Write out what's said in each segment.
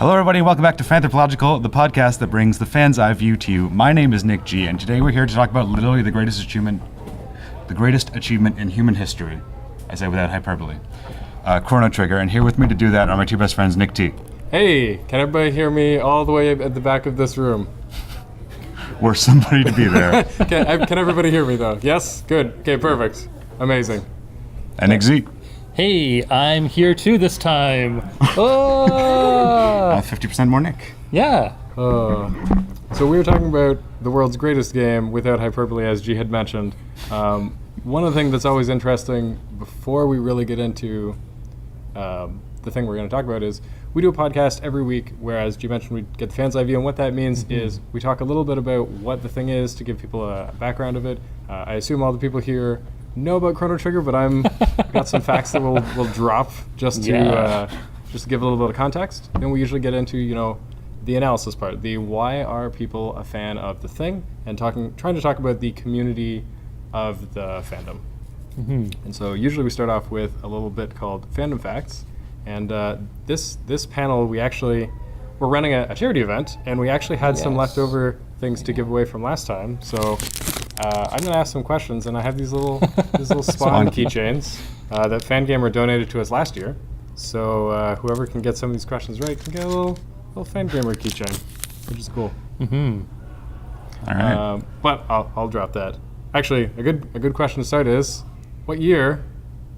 Hello, everybody, and welcome back to Fanthropological, the podcast that brings the fan's eye view to you. My name is Nick G, and today we're here to talk about literally the greatest achievement in human history. I say without hyperbole. Chrono Trigger, and here with me to do that are my two best friends, Nick T. Hey, can everybody hear me all the way at the back of this room? Or somebody to be there. Can everybody hear me though? Yes? Good. Okay, perfect. Amazing. And Nick Z. Hey, I'm here too this time. Oh! 50% more Nick. Yeah. So we were talking about the world's greatest game without hyperbole, as G had mentioned. One of the things that's always interesting before we really get into the thing we're going to talk about is we do a podcast every week, whereas G mentioned we get the fans' eye view, and what that means is we talk a little bit about what the thing is to give people a background of it. I assume all the people here know about Chrono Trigger, but I've got some facts that we'll drop just to give a little bit of context. Then we usually get into the analysis part, the why are people a fan of the thing, and trying to talk about the community of the fandom. And so usually we start off with a little bit called Fandom Facts, and this panel we're running a charity event, and we actually had some leftover things to give away from last time. So I'm going to ask some questions, and I have these little Spawn keychains that Fangamer donated to us last year. So whoever can get some of these questions right can get a little Fangamer keychain, which is cool. All right. But I'll drop that. Actually, a good question to start is, what year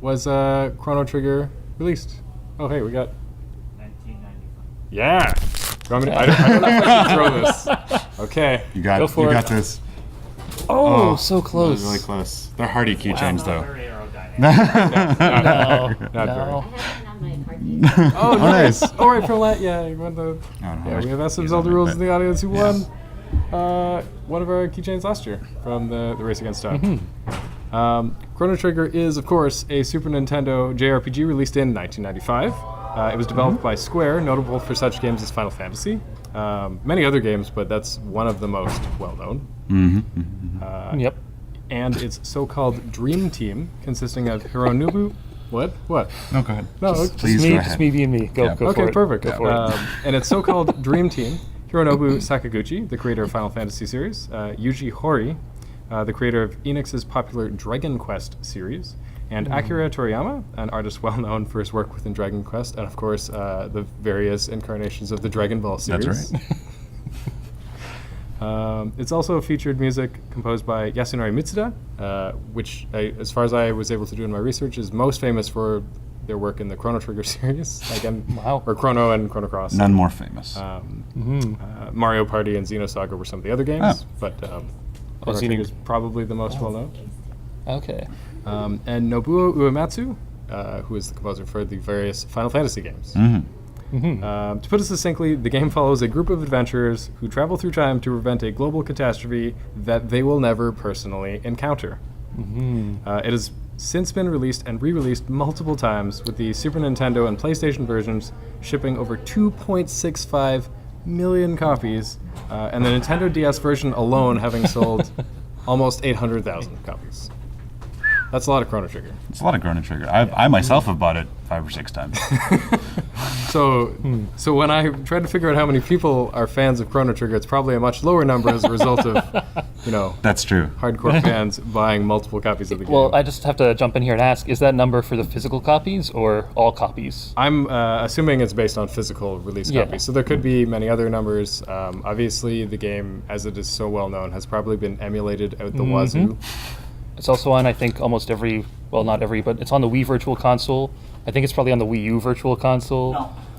was Chrono Trigger released? Oh, hey, we got 1995. Yeah. I don't know if I can throw this. Okay. You got this. Oh, so close. That was really close. They're hardy keychains, though. Very aerodynamic. Not very. No. I have it on my card. Oh, nice. Oh, right, from that. Yeah, you won the. We have SM Zelda Rules in the audience who won one of our keychains last year from the Race Against Time. Chrono Trigger is, of course, a Super Nintendo JRPG released in 1995. It was developed by Square, notable for such games as Final Fantasy. Many other games, but that's one of the most well-known. Yep. And its so-called Dream Team, consisting of Hironobu... What? No, go ahead. No, Please go ahead. Just me being me. Go for it. Okay, perfect. Go for it. And its so-called Dream Team, Hironobu Sakaguchi, the creator of Final Fantasy series, Yuji Horii, the creator of Enix's popular Dragon Quest series, and Akira Toriyama, an artist well known for his work within Dragon Quest, and of course the various incarnations of the Dragon Ball series. That's right. It's also featured music composed by Yasunori Mitsuda, which, as far as I was able to do in my research, is most famous for their work in the Chrono Trigger series, or Chrono and Chrono Cross. None more famous. Mario Party and Xenosaga were some of the other games, but Chrono Trigger is probably the most well-known. Okay. And Nobuo Uematsu, who is the composer for the various Final Fantasy games. To put it succinctly, the game follows a group of adventurers who travel through time to prevent a global catastrophe that they will never personally encounter. It has since been released and re-released multiple times, with the Super Nintendo and PlayStation versions shipping over 2.65 million copies, and the Nintendo DS version alone having sold almost 800,000 copies. That's a lot of Chrono Trigger. It's a lot of Chrono Trigger. I myself have bought it 5 or 6 times. So when I tried to figure out how many people are fans of Chrono Trigger, it's probably a much lower number as a result of, That's true. hardcore fans buying multiple copies of the game. Well, I just have to jump in here and ask, is that number for the physical copies or all copies? I'm assuming it's based on physical release copies, so there could be many other numbers. Obviously, the game, as it is so well known, has probably been emulated out the wazoo. It's also on, I think, almost every, well, not every, but it's on the Wii Virtual Console. I think it's probably on the Wii U Virtual Console.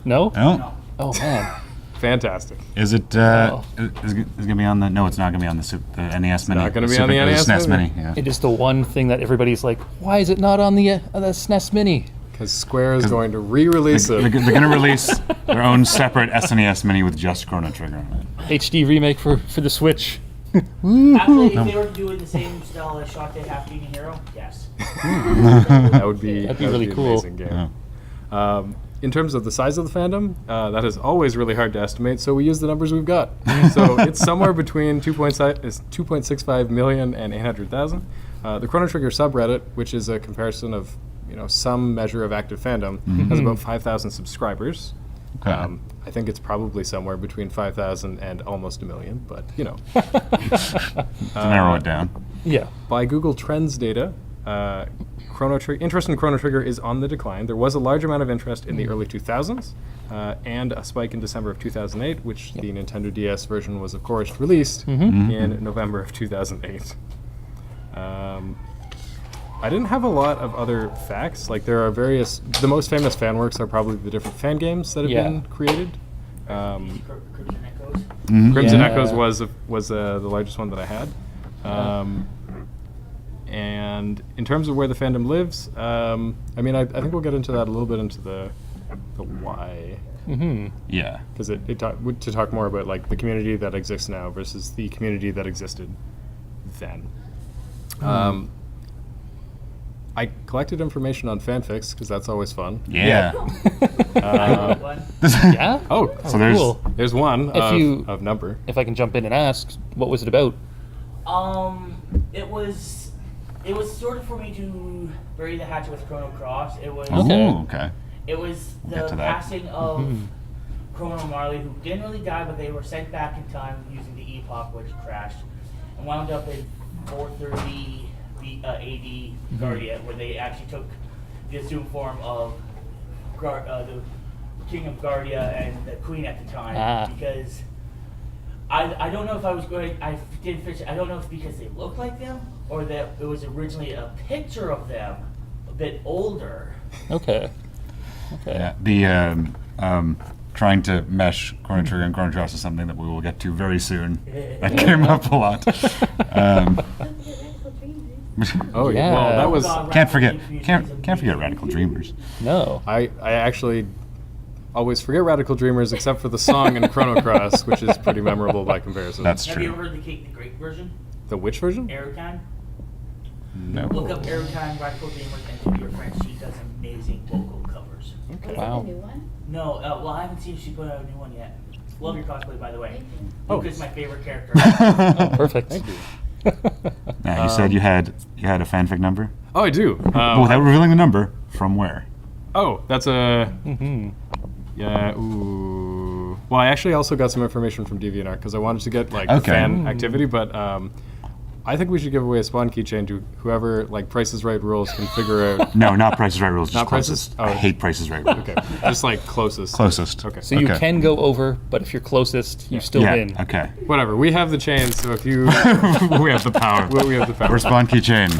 No? No? Oh, man. Fantastic. Is it going to be on the... No, it's not going to be on the NES Mini. Not going to be on the NES SNES Mini. Mini, yeah. It is the one thing that everybody's like, why is it not on the SNES Mini? Because Square is going to re-release They're it. going to release their own separate SNES Mini with just Chrono Trigger on it. HD remake for the Switch. Actually, if they were to do it the same style as Shock Day Half Genie Hero, yes. That would be really cool. Amazing game. In terms of the size of the fandom, that is always really hard to estimate, so we use the numbers we've got. So it's somewhere between 2.65 million and 800,000. The Chrono Trigger subreddit, which is a comparison of some measure of active fandom, has about 5,000 subscribers. Okay. I think it's probably somewhere between 5,000 and almost 1 million, but To narrow it down. Yeah. by Google Trends data, interest in Chrono Trigger is on the decline. There was a large amount of interest in the early 2000s, and a spike in December of 2008, which the Nintendo DS version was, of course, released in November of 2008. I didn't have a lot of other facts. Like, there are the most famous fan works are probably the different fan games that have been created. Crimson Echoes. Crimson Yeah. Echoes was the largest one that I had. And in terms of where the fandom lives, I mean, I think we'll get into that a little bit into the why, Yeah. because to talk more about like the community that exists now versus the community that existed then. I collected information on fanfics because that's always fun. Yeah. One. Yeah? Oh, So there's Cool. there's one If of number. If I can jump in and ask, what was it about? It was sort of for me to bury the hatchet with Chrono Cross. It was Okay. Ooh, okay. it was Get the to that. passing of Chrono and Marley, who didn't really die, but they were sent back in time using the Epoch, which crashed, and wound up in 430 AD Guardia, where they actually took the assumed form of the King of Guardia and the Queen at the time, because I don't know if I was going. I did fish. I don't know if it's because they look like them or that it was originally a picture of them, a bit older. Okay. Yeah. The trying to mesh Chrono Trigger and Chrono Cross is something that we will get to very soon. That came up a lot. Oh Yeah. well, that was. God, Can't forget. Radical Infusion is Can't forget amazing. Radical Dreamers. No. I actually always forget Radical Dreamers except for the song in Chrono Cross, which is pretty memorable by comparison. That's Have you ever true. heard the Kate the Great version? The which version? Aerokan? No. Look up Aerokan, Radical Dreamers, and to your friend, she does amazing vocal covers. Okay. Is Wow. it the new one? No, well, I haven't seen if she put out a new one yet. Love your cosplay, by the way. Thank you. Oh. Luke is my favorite character. Oh, perfect. Thank you. Now, you said you had a fanfic number, Oh, I do. but without revealing the number. From where? Oh, that's a. Yeah. Ooh. Well, I actually also got some information from DeviantArt because I wanted to get like the Okay. fan activity, but I think we should give away a Spawn keychain to whoever like Price is Right rules can figure out. No, not Price is Right rules. Just Not Price is- closest. I oh. hate Price is Right rules. Okay, just like closest. Closest. Okay. So you Okay. can go over, but if you're closest, you still Yeah. win. Okay. Whatever. We have the chain, so if you, We have the power. we have the power. Respawn keychain.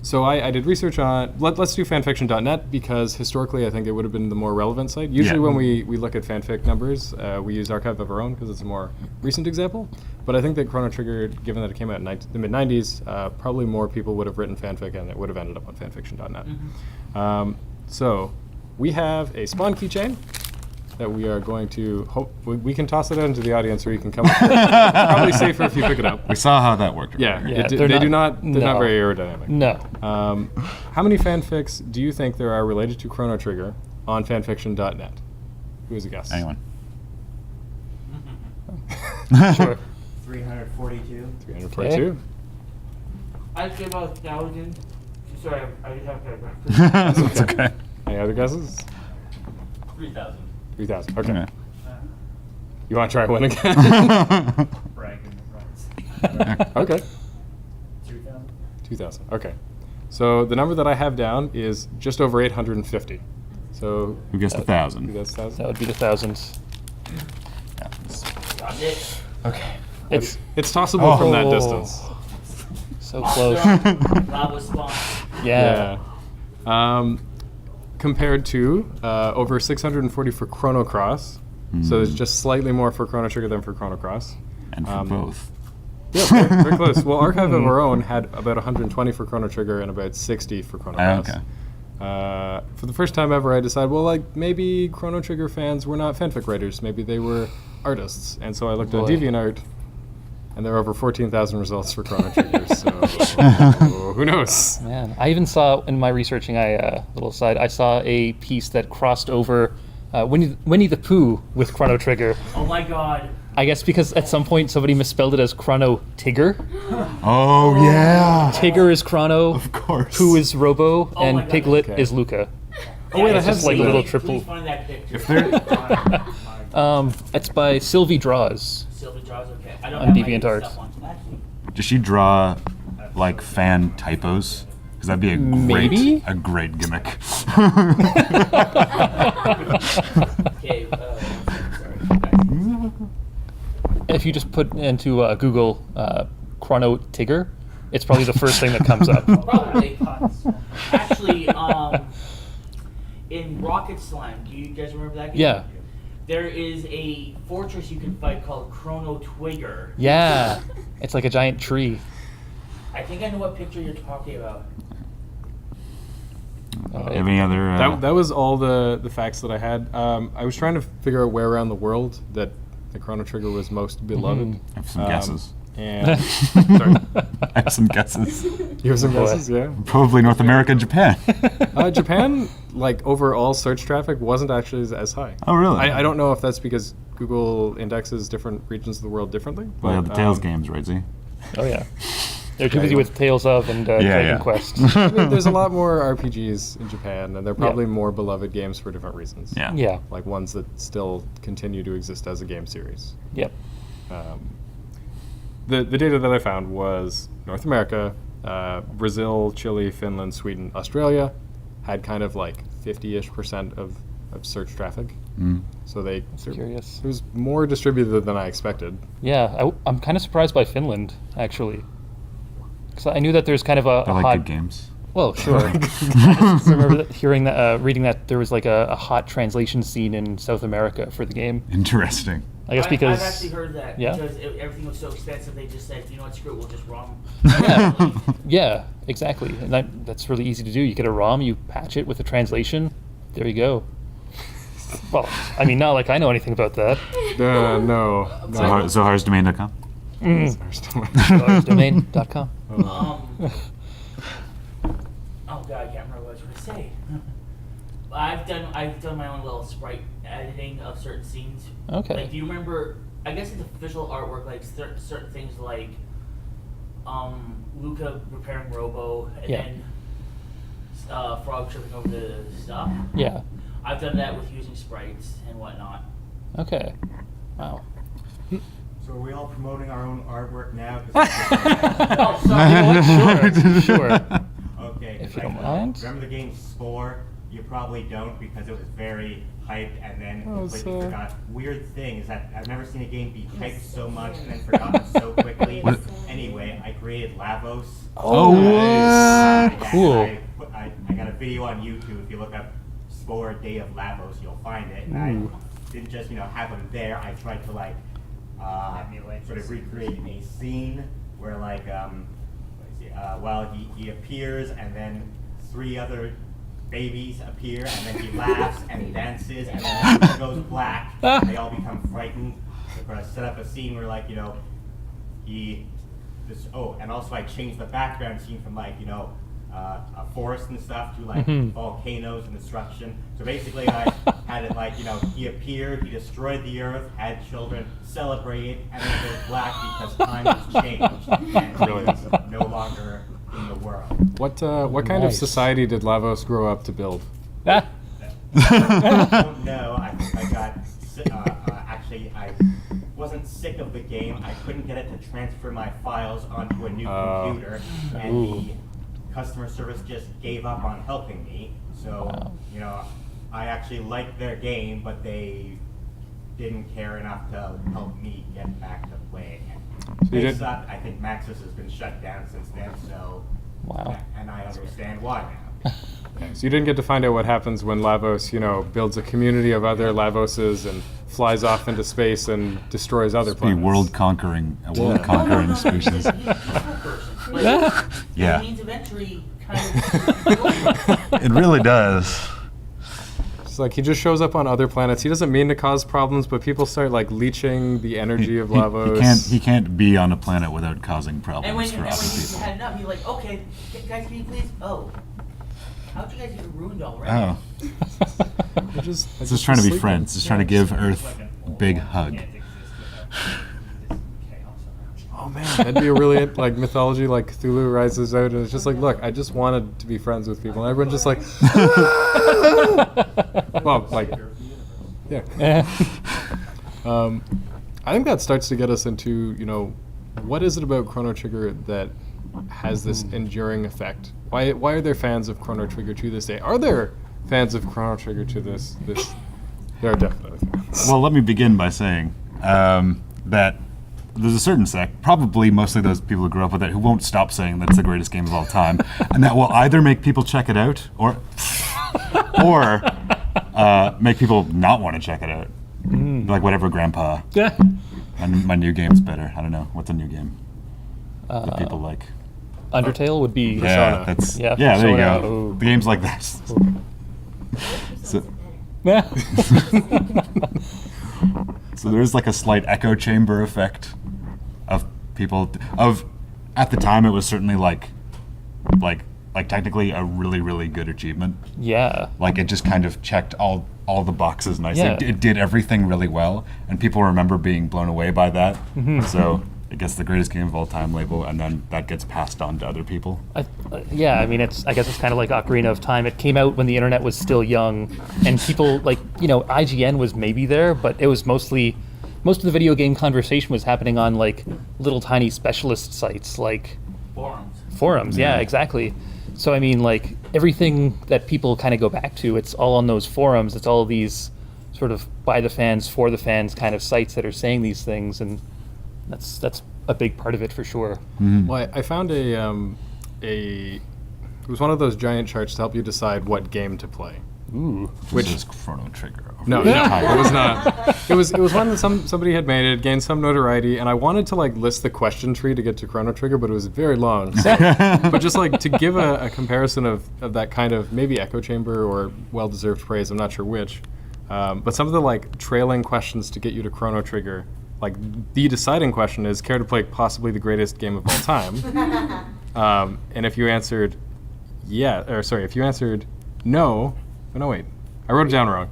So I did research on, let's do fanfiction.net because historically I think it would have been the more relevant site. Usually Yeah. when we look at fanfic numbers, we use Archive of Our Own because it's a more recent example. But I think that Chrono Trigger, given that it came out in the mid-90s, probably more people would have written fanfic and it would have ended up on fanfiction.net. So we have a Spawn keychain that we are going to hope, we can toss it out into the audience or you can come up with it. Probably safer if you pick it up. We saw how that worked. Yeah, earlier. Yeah, they they're do not- not, they're not no. very aerodynamic. No. How many fanfics do you think there are related to Chrono Trigger on fanfiction.net? Who has a guess? Anyone? Sure. 342. 342. I'd say about 1,000. Sorry, I just have to. That's okay. Any other guesses? 3,000. 3,000. Okay. Okay. You want to try one again? Bragging rights. Okay. 2,000. 2,000. Okay. So the number that I have down is just over 850. So Who guessed 1,000? that's 1,000. That would be the thousands. Yeah, it's- Got it. Okay. It's tossable from that Oh. distance. so close. Lava spawn. Yeah. Compared to over 640 for Chrono Cross. So it's just slightly more for Chrono Trigger than for Chrono Cross. And for both. Yeah, very, very close. Well, Archive of Our Own had about 120 for Chrono Trigger and about 60 for Chrono Cross. Okay. For the first time ever, I decided, well, like maybe Chrono Trigger fans were not fanfic writers. Maybe they were artists. And so I looked on Boy. DeviantArt, and there are over 14,000 results for Chrono Trigger. So who knows? Man, I even saw in my researching, little side, I saw a piece that crossed over Winnie the Pooh with Chrono Trigger. Oh my god. I guess because at some point somebody misspelled it as Chrono Tigger. Oh, yeah. Tigger is Chrono, Of course. Pooh is Robo, Oh my and God. Piglet Okay. is Luca. Oh, wait, I it's have just like a seen little that. triple. Please find that picture. If there- It's by Sylvie Draws. Sylvie draws, okay. I don't On have my DeviantArt. stuff on. Actually, Does she draw like fan typos? Because that'd be Maybe? a great gimmick. okay, If you just put into Google Chrono Trigger, it's probably the first thing that comes up. probably. Actually, in Rocket Slime, do you guys remember that game? Yeah. There is a fortress you can fight called Chrono Trigger. Yeah. It's like a giant tree. I think I know what picture you're talking about. You have any other? That was all the facts that I had. I was trying to figure out where around the world that the Chrono Trigger was most beloved. I have some guesses. And sorry, I have some guesses. you have some Boy. guesses? Yeah. Probably North America and Japan. Japan, like overall search traffic wasn't actually as high. Oh, really? I don't know if that's because Google indexes different regions of the world differently. Well, yeah, but, the Tales games, right? See? Oh, yeah. They're too busy with Tales of and Dragon Quest. I mean, there's a lot more RPGs in Japan, and they're probably more beloved games for different reasons. Yeah. Yeah. Like ones that still continue to exist as a game series. Yep. The data that I found was North America, Brazil, Chile, Finland, Sweden, Australia had kind of like 50-ish% of search traffic. Mm. So they Curious. it was more distributed than I expected. Yeah, I'm kind of surprised by Finland, actually. Because I knew that there's kind of a I like hot... good games. Well, sure. I just remember hearing that, reading that there was like a hot translation scene in South America for the game. Interesting. I guess because... I've actually heard that. Yeah? Because everything was so expensive, they just said, you know what, screw it, we'll just ROM. Yeah, yeah, exactly. And that's really easy to do. You get a ROM, you patch it with a translation, there you go. Well, I mean, not like I know anything about that. No. Zoharsdomain.com. Domain.com. Oh god, I can't remember what I was going to say. I've done my own little sprite editing of certain scenes. Okay. Like, do you remember? I guess it's official artwork, like certain things like Luca repairing Robo, and Yeah. then Frog tripping over the stuff. Yeah. I've done that with using sprites and whatnot. Okay. Wow. So are we all promoting our own artwork now? Oh, sorry. Sure. Okay. If you don't mind. Remember the game Spore? You probably don't because it was very hyped and then completely so- forgot. Weird thing is that I've never seen a game be hyped so much and then forgotten so quickly. What? Anyway, I created Lavos. Oh, Yeah, Cool. I got a video on YouTube. If you look up Spore Day of Lavos, you'll find it. And I didn't just have them there. I tried to sort of recreate a scene where well he appears and then 3 other babies appear and then he laughs and he dances and then it goes black. They all become frightened. So I set up a scene where and also I changed the background scene from a forest and stuff to volcanoes and destruction. So basically I had it he appeared, he destroyed the earth, had children, celebrated, and then it goes black because time has changed and he is no longer in the world. What kind of Nice. society did Lavos grow up to build? Ah, I don't know. I got actually I wasn't sick of the game. I couldn't get it to transfer my files onto a new computer, and the customer service just gave up on helping me. So I actually liked their game, but they didn't care enough to help me get back to playing it. So you They did- suck. I think Maxis has been shut down since then. So wow. and I understand why now. So you didn't get to find out what happens when Lavos, builds a community of other Lavoses and flies off into space and destroys other Be planets. world conquering species. He's a peaceful person. But Yeah. the means of entry kind of. It really does. It's like he just shows up on other planets. He doesn't mean to cause problems, but people start leaching the energy of Lavos. He can't be on a planet without causing And problems when for you other people. had enough, you're like, okay, guys, can you please? Oh, how'd you guys get ruined already? Oh, They're just it's just trying to be sleeping. friends. Just trying to give Earth a big hug. Oh man, that'd be a really mythology. Cthulhu rises out, and it's just look, I just wanted to be friends with people, and everyone's just like, Well, like, yeah. I think that starts to get us into, what is it about Chrono Trigger that has this enduring effect? Why are there fans of Chrono Trigger to this day? Are there fans of Chrono Trigger to this? There are definitely fans. Well, let me begin by saying that there's a certain sect, probably mostly those people who grew up with it, who won't stop saying that it's the greatest game of all time, and that will either make people check it out or make people not want to check it out. Like, whatever, Grandpa. And my new game's better. I don't know. What's a new game that people like? Undertale would be. Yeah, Yeah, there you Persona. go. Ooh. The games like this. So, so there's like a slight echo chamber effect of people at the time it was certainly like technically a really, really good achievement. Yeah. Like, it just kind of checked all the boxes nicely. Yeah. It did everything really well, and people remember being blown away by that. So it gets the greatest game of all time label, and then that gets passed on to other people. I guess it's kind of like Ocarina of Time. It came out when the internet was still young, and people IGN was maybe there, but it was most of the video game conversation was happening on like little tiny specialist sites like forums. Yeah, exactly. So I mean, like, everything that people kind of go back to, it's all on those forums. It's all these sort of by the fans, for the fans kind of sites that are saying these things, and that's a big part of it for sure. Well, I found it was one of those giant charts to help you decide what game to play. Ooh. Which is Chrono Trigger. No, it was not. It was one that somebody had made. It gained some notoriety, and I wanted to list the question tree to get to Chrono Trigger, but it was very long. But just to give a comparison of that kind of maybe echo chamber or well-deserved praise, I'm not sure which. But some of the trailing questions to get you to Chrono Trigger, the deciding question is, care to play possibly the greatest game of all time? And if you answered if you answered no. Oh, no, wait. I wrote it down wrong.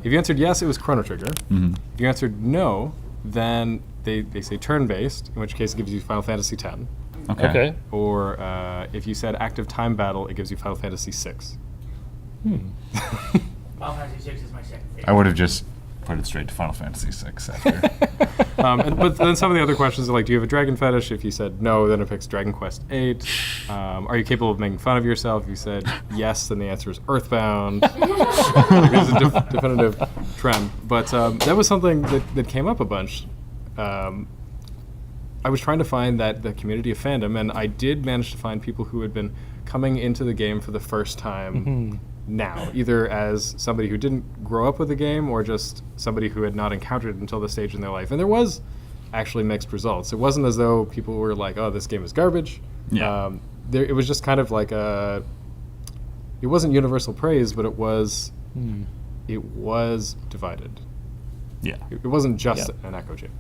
If you answered yes, it was Chrono Trigger. If you answered no, then they say turn-based, in which case it gives you Final Fantasy X. Okay. Or if you said active time battle, it gives you Final Fantasy VI. Final Fantasy VI is my second favorite. I would have just put it straight to Final Fantasy VI after. But then some of the other questions are do you have a dragon fetish? If you said no, then it picks Dragon Quest VIII. Are you capable of making fun of yourself? If you said yes, then the answer is Earthbound. There's a definitive trend. But that was something that came up a bunch. I was trying to find the community of fandom, and I did manage to find people who had been coming into the game for the first time now, either as somebody who didn't grow up with the game or just somebody who had not encountered it until this stage in their life. And there was actually mixed results. It wasn't as though people were like, oh, this game is garbage. Yeah. It was just kind of like it wasn't universal praise, but it was divided. Yeah. It wasn't just an echo chamber.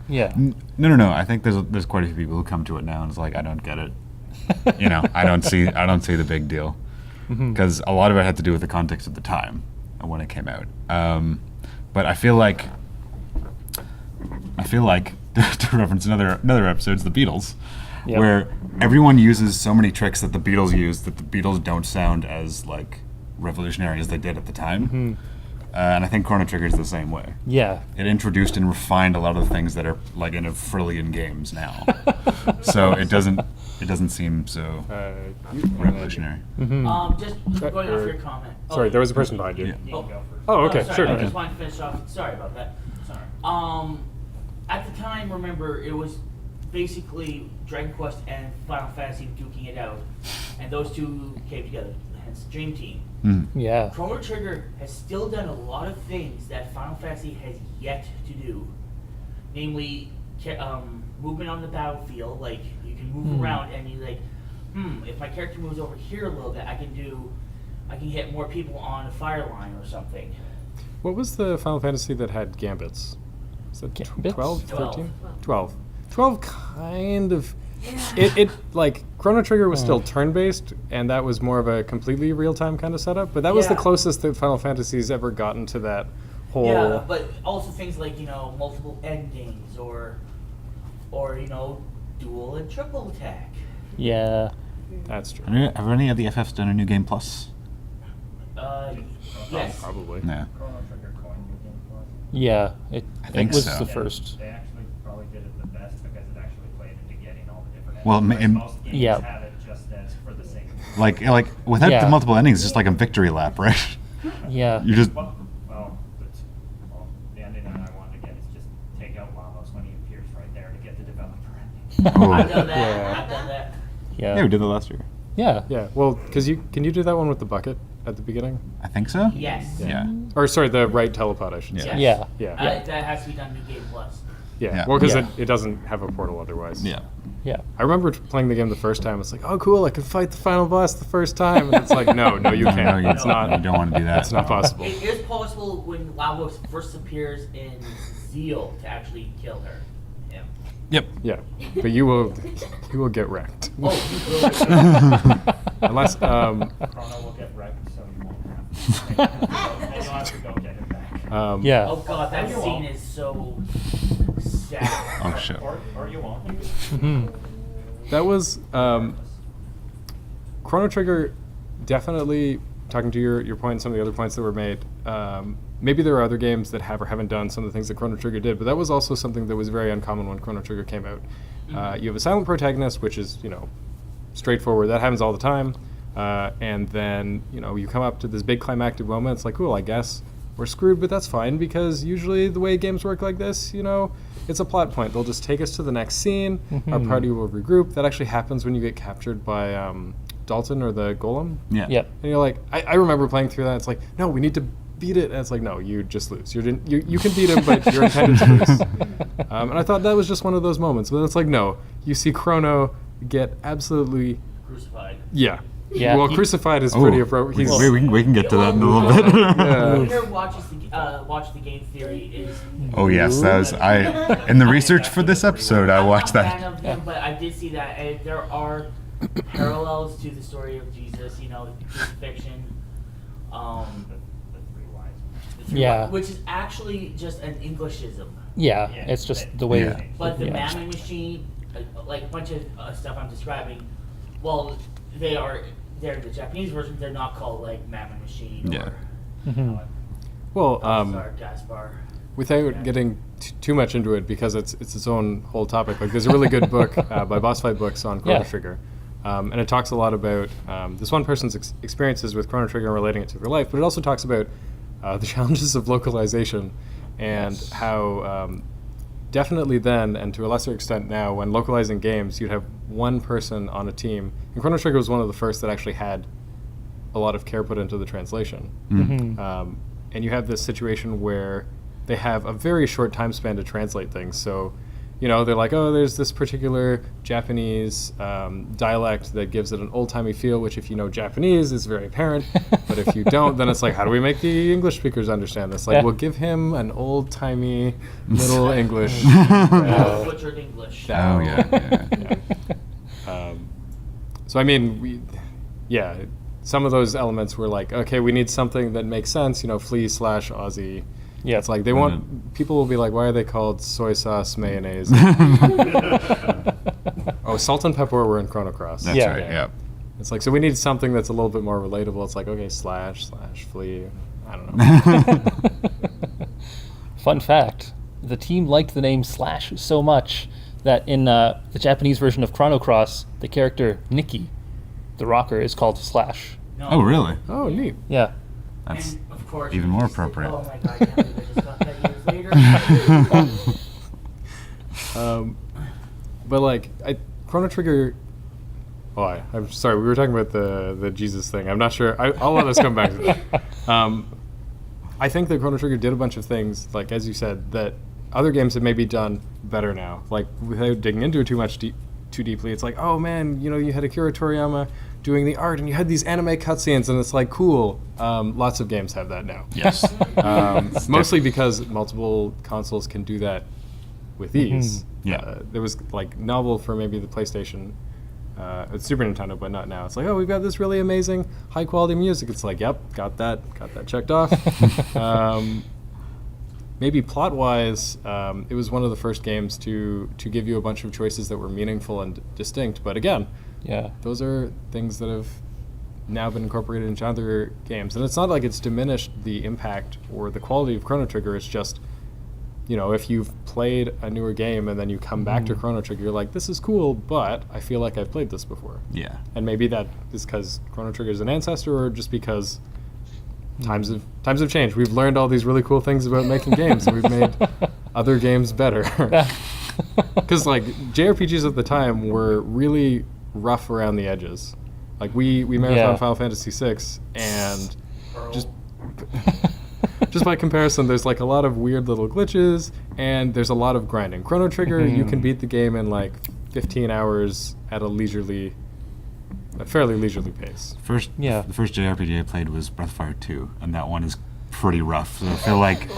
Yeah. No. I think there's quite a few people who come to it now and it's like, I don't get it. I don't see the big deal. Because a lot of it had to do with the context of the time and when it came out. But I feel like to reference another episode, it's the Beatles, where everyone uses so many tricks that the Beatles used that the Beatles don't sound as revolutionary as they did at the time. And I think Chrono Trigger is the same way. Yeah. It introduced and refined a lot of the things that are in a frillion games now. So it doesn't seem so revolutionary. Just going off your comment. Sorry, there was a person behind you. Oh, okay, sorry, sure. I just wanted to finish off. Sorry about that. Sorry. At the time, remember, it was basically Dragon Quest and Final Fantasy duking it out, and those two came together, hence Dream Team. Yeah. Chrono Trigger has still done a lot of things that Final Fantasy has yet to do, namely movement on the battlefield. Like, you can move around and you if my character moves over here a little bit, I can hit more people on a fire line or something. What was the Final Fantasy that had gambits? Was that Gambits? 12, 13? 12. 12 kind of... It Chrono Trigger was still turn-based, and that was more of a completely real-time kind of setup, but that was the closest that Final Fantasy's ever gotten to that whole... Yeah, but also things like, multiple endings or dual and triple attack. Yeah. That's true. Have any of the FFs done a new game plus? Yes. Probably. Yeah. Chrono Trigger coined New Game Plus. Yeah, I think it was so. the first. They actually probably did it the best because it actually played into getting all the different Well, endings. and- Most games Yeah. have it just as for the sake of Like without Yeah. the multiple endings, it's just like a victory lap, right? Yeah. You just well, the ending that I wanted to get is just take out Lavos when he appears right there to get the developer ending. Oh. I've done that. Yeah. I've done that. yeah, we did that last year. Yeah. Yeah, well, because can you do that one with the bucket at the beginning? I think so. Yes. Yeah. Or sorry, the right telepod, I should Yeah. say. Yeah. Yeah. That has to be done New Game Plus. Yeah. Yeah. Well, because Yeah. it doesn't have a portal otherwise. Yeah. Yeah. I remember playing the game the first time. It's like, oh, cool! I can fight the final boss the first time. And it's like, no, you No, can't. you, It's not. You don't want to do that. It's not possible. It is possible when Lavos first appears in Zeal to actually kill her. Him. Yep. Yeah, but you will get wrecked Oh, you will. unless. Chrono will get wrecked, so you won't have to. You don't have to go get it back. Yeah. Oh god, that scene is so sad. Oh shit. Or you won't. Mhm. That was Chrono Trigger. Definitely talking to your point and some of the other points that were made. Maybe there are other games that have or haven't done some of the things that Chrono Trigger did, but that was also something that was very uncommon when Chrono Trigger came out. You have a silent protagonist, which is straightforward. That happens all the time. And then you come up to this big climactic moment. It's like, cool, I guess we're screwed, but that's fine because usually the way games work like this, it's a plot point. They'll just take us to the next scene. Our party will regroup. That actually happens when you get captured by Dalton or the Golem. Yeah. Yep. And you're like, I remember playing through that. It's like, no, we need to beat it. And it's like, no, you just lose. You can beat him, but you're intended to lose. And I thought that was just one of those moments. But it's like, no, you see Chrono get absolutely, Crucified. yeah. Yeah, Well, he- crucified is Oh, pretty appropriate. He's, we can get to that in a little bit. Yeah. Whoever watch the game theory is. Oh yes, that was in the research for this episode. I watched I'm not a fan that. of him, but I did see that there are parallels to the story of Jesus. The crucifixion. The three wise men. the three- Yeah. Which is actually just an Englishism. Yeah. Yeah, It's just but- the way. Yeah. But the Yeah. Mammon Machine, like a bunch of stuff I'm describing, well, they're the Japanese version. They're not called like Mammon Machine Yeah. or Mhm. well, Gaspar. without getting too much into it, because it's its own whole topic. Like, there's a really good book by Boss Fight Books on Chrono Yeah. Trigger, and it talks a lot about this one person's experiences with Chrono Trigger and relating it to their life. But it also talks about the challenges of localization and how definitely then, and to a lesser extent now, when localizing games, you'd have one person on a team. And Chrono Trigger was one of the first that actually had a lot of care put into the translation. Mhm. And you have this situation where they have a very short time span to translate things. So, they're like, oh, there's this particular Japanese dialect that gives it an old-timey feel, which if you know Japanese is very apparent. But if you don't, then it's like, how do we make the English speakers understand this? Like, Yeah. we'll give him an old-timey Middle English. Butchered English. Oh yeah. So, I mean, some of those elements were like, okay, we need something that makes sense, flea/Aussie. Yeah. It's like they want, people will be like, why are they called soy sauce, mayonnaise? Oh, salt and pepper were in Chrono Cross. That's Yeah. right. Yeah. It's like, so we need something that's a little bit more relatable. It's like, okay, //flea. I don't know. Fun fact: the team liked the name Slash so much that in the Japanese version of Chrono Cross, the character Nikki, the rocker, is called Slash. No. Oh really? Oh, neat. Yeah. That's And of course, even more it's like, appropriate. oh my god, I can't believe I just got that years later. But like, Chrono Trigger. Oh, I'm sorry. We were talking about the Jesus thing. I'm not sure. I'll let us come back to that. I think that Chrono Trigger did a bunch of things, like as you said, that other games have maybe done better now. Like, without digging into it too deeply, it's like, oh man, you had Akira Toriyama doing the art, and you had these anime cutscenes, and it's like, cool. Lots of games have that now. Yes. Mostly because multiple consoles can do that with ease. Yeah. There was like novel for maybe the PlayStation, Super Nintendo, but not now. It's like, oh, we've got this really amazing high quality music. It's like, yep, got that checked off. Maybe plot wise, it was one of the first games to give you a bunch of choices that were meaningful and distinct. But again, Yeah. those are things that have now been incorporated into other games. And it's not like it's diminished the impact or the quality of Chrono Trigger. It's just, if you've played a newer game and then you come back to Chrono Trigger, you're like, this is cool, but I feel like I've played this before. Yeah. And maybe that is because Chrono Trigger is an ancestor, or just because times have changed. We've learned all these really cool things about making games, and we've made other games better. Because like JRPGs at the time were really rough around the edges. Like we marathon Final Fantasy VI, and just by comparison, there's like a lot of weird little glitches, and there's a lot of grinding. Chrono Trigger, you can beat the game in like 15 hours at a fairly leisurely pace. The first JRPG I played was Breath of Fire 2, and that one is pretty rough. So I feel like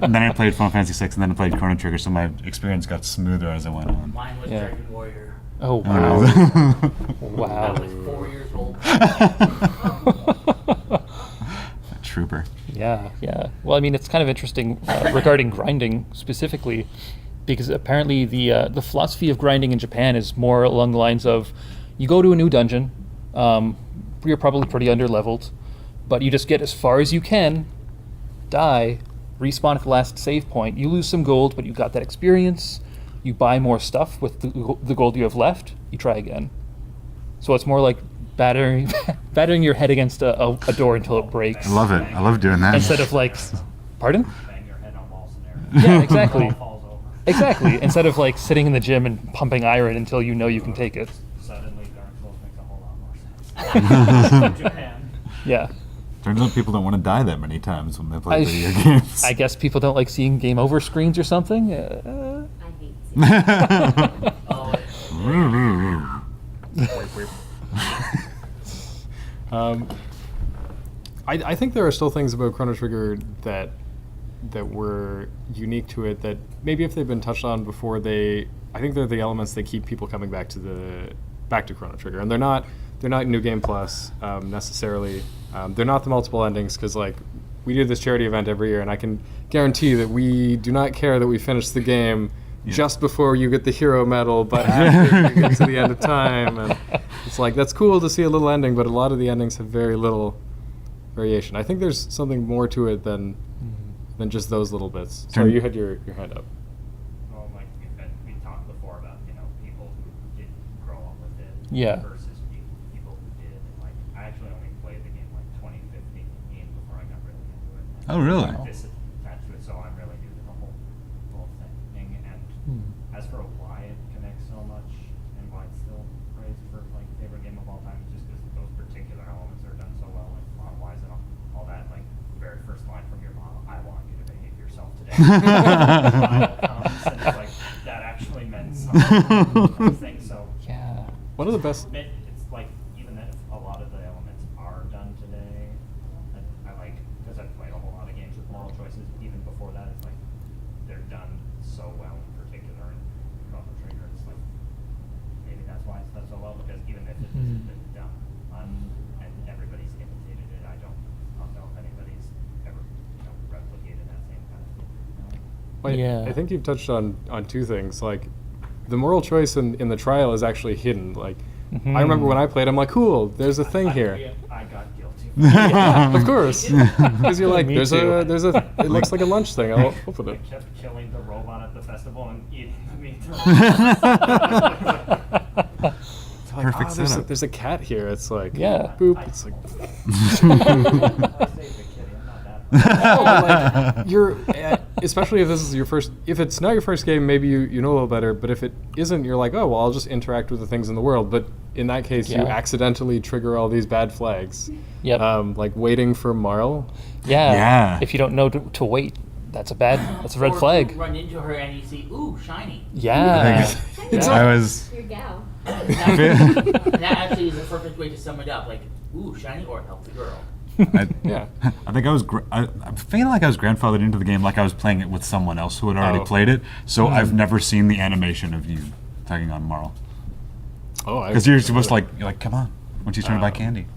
then I played Final Fantasy VI, and then I played Chrono Trigger, so my experience got smoother as I went on. Mine was Dragon Warrior. Oh wow! Wow. I was 4 years old. A trooper. Yeah. Well, I mean, it's kind of interesting regarding grinding specifically, because apparently the philosophy of grinding in Japan is more along the lines of, you go to a new dungeon, you're probably pretty under-leveled, but you just get as far as you can, die, respawn at the last save point. You lose some gold, but you got that experience. You buy more stuff with the gold you have left. You try again. So it's more like battering your head against a door until it breaks. I love it. I love doing that. Instead of like, pardon? Bang your head on wall scenario. Yeah, exactly. All falls over. Exactly. Instead of like sitting in the gym and pumping iron until you know you can take it. Suddenly, Dark Souls makes a whole lot more sense. Japan. Yeah. Turns out people don't want to die that many times when they play video games. I guess people don't like seeing game over screens or something. I hate I think there are still things about Chrono Trigger that were unique to it that maybe if they've been touched on before, I think they're the elements that keep people coming back to Chrono Trigger. And they're not New Game Plus necessarily. They're not the multiple endings, because like we do this charity event every year, and I can guarantee that we do not care that we finish the game just before you get the hero medal, but after you get to the end of time. And it's like, that's cool to see a little ending, but a lot of the endings have very little variation. I think there's something more to it than just those little bits. Sorry, you had your hand up. Well, like we talked before about people who didn't grow up with it versus people who did. And like I actually only played the game like 2015 before I got really into it. Oh, really? This attached to it, so I'm really new to the whole thing. And as for why it connects so much and why it's still praised for like favorite game of all time, it's just because those particular elements are done so well, like plot-wise and all that. Like the very first line from your mom, "I want you to behave yourself today." Comes, and it's like that actually meant something. So Yeah. One of the best. it's like even if a lot of the elements are done today, I like, because I've played a whole lot of games with moral choices. Even before that, it's like they're done so well. In particular, in Chrono Trigger, it's like maybe that's why it's done so well, because even if it hasn't been done and everybody's imitated it, I don't know if anybody's ever replicated that same kind of thing. I think you've touched on two things. Like, the moral choice in the trial is actually hidden. Like, I remember when I played, I'm like, cool, there's a thing here. I got guilty. Of course, because you're like, Me there's too. it looks like a lunch thing. I'll open I it. kept killing the robot at the festival and eating the meat. Perfect setup. There's a cat here. It's like, Yeah. boop. It's like, I saved the kitty. I'm not that. like you're, especially if this is your first. If it's not your first game, maybe you know a little better. But if it isn't, you're like, oh well, I'll just interact with the things in the world. But in that case, you Yeah. accidentally trigger all these bad flags. Yep. Like waiting for Marl. Yeah. If you don't know to wait, that's a red Or flag. You run into her and you see, ooh, shiny. Yeah. I was. Your gal. That actually is the perfect way to sum it up. Like, ooh, shiny or help the girl. Yeah. I think I'm feeling like I was grandfathered into the game, like I was playing it with someone else who had already played it. So I've never seen the animation of you tugging on Marl. Oh, Because you're supposed to you're like, come on, once you trying to buy candy.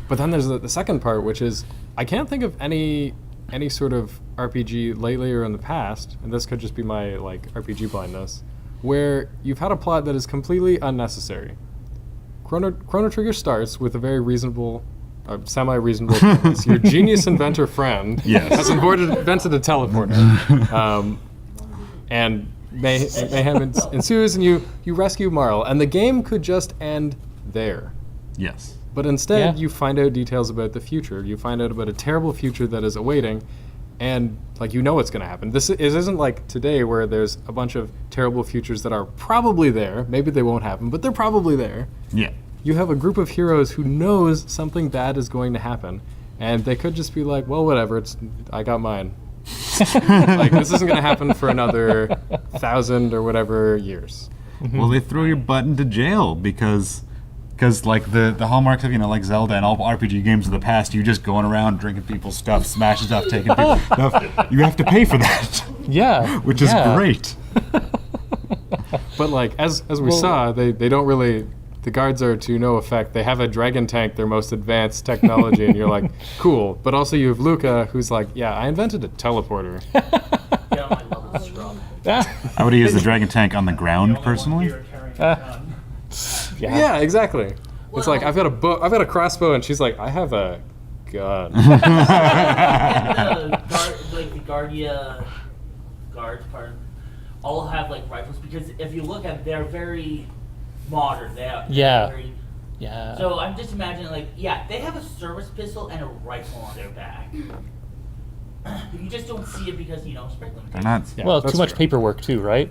But then there's the second part, which is I can't think of any sort of RPG lately or in the past, and this could just be my RPG blindness, where you've had a plot that is completely unnecessary. Chrono Trigger starts with a very reasonable, semi-reasonable premise. Your genius inventor friend Yes. has invented a teleporter. And mayhem ensues, and you rescue Marl. And the game could just end there. Yes. But instead, Yeah. you find out details about the future. You find out about a terrible future that is awaiting, and like you know what's going to happen. It isn't like today where there's a bunch of terrible futures that are probably there. Maybe they won't happen, but they're probably there. Yeah. You have a group of heroes who knows something bad is going to happen, and they could just be like, well, whatever, I got mine. Like, this isn't going to happen for another 1,000 or whatever years. Well, they throw your butt into jail because like the hallmarks of like Zelda and all RPG games of the past, you just going around drinking people's stuff, smashing stuff, taking people's stuff. You have to pay for that, Yeah. which is great. But like as we saw, they don't really. The guards are to no effect. They have a dragon tank, their most advanced technology, and you're like, cool. But also you have Luca, who's like, yeah, I invented a teleporter. Yeah, my level's strong. I would have used the dragon tank on the ground personally. Yeah, exactly. It's like I've got a crossbow, and she's like, I have a gun. The guards, pardon, all have like rifles because if you look at it, they're very modern. They're very, Yeah. so I'm just imagining like, yeah, they have a service pistol and a rifle on their back. You just don't see it because, sprint limitations. They're not. Yeah, Well, that's too much true. paperwork too, right?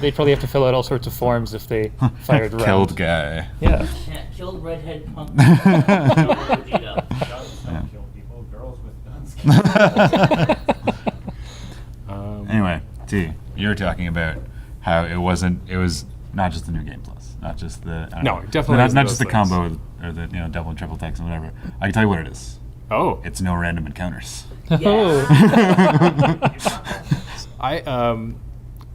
They'd probably have to fill out all sorts of forms if they fired around. Killed guy. Yeah. Yeah, killed redhead punk. Guns don't kill people. Girls with guns. Anyway, T, you were talking about how it was not just the new game plus, not just the I don't No, know, it definitely not, isn't not those just the things. combo or the double and triple text and whatever. I can tell you what it is. Oh, It's no random encounters. Oh.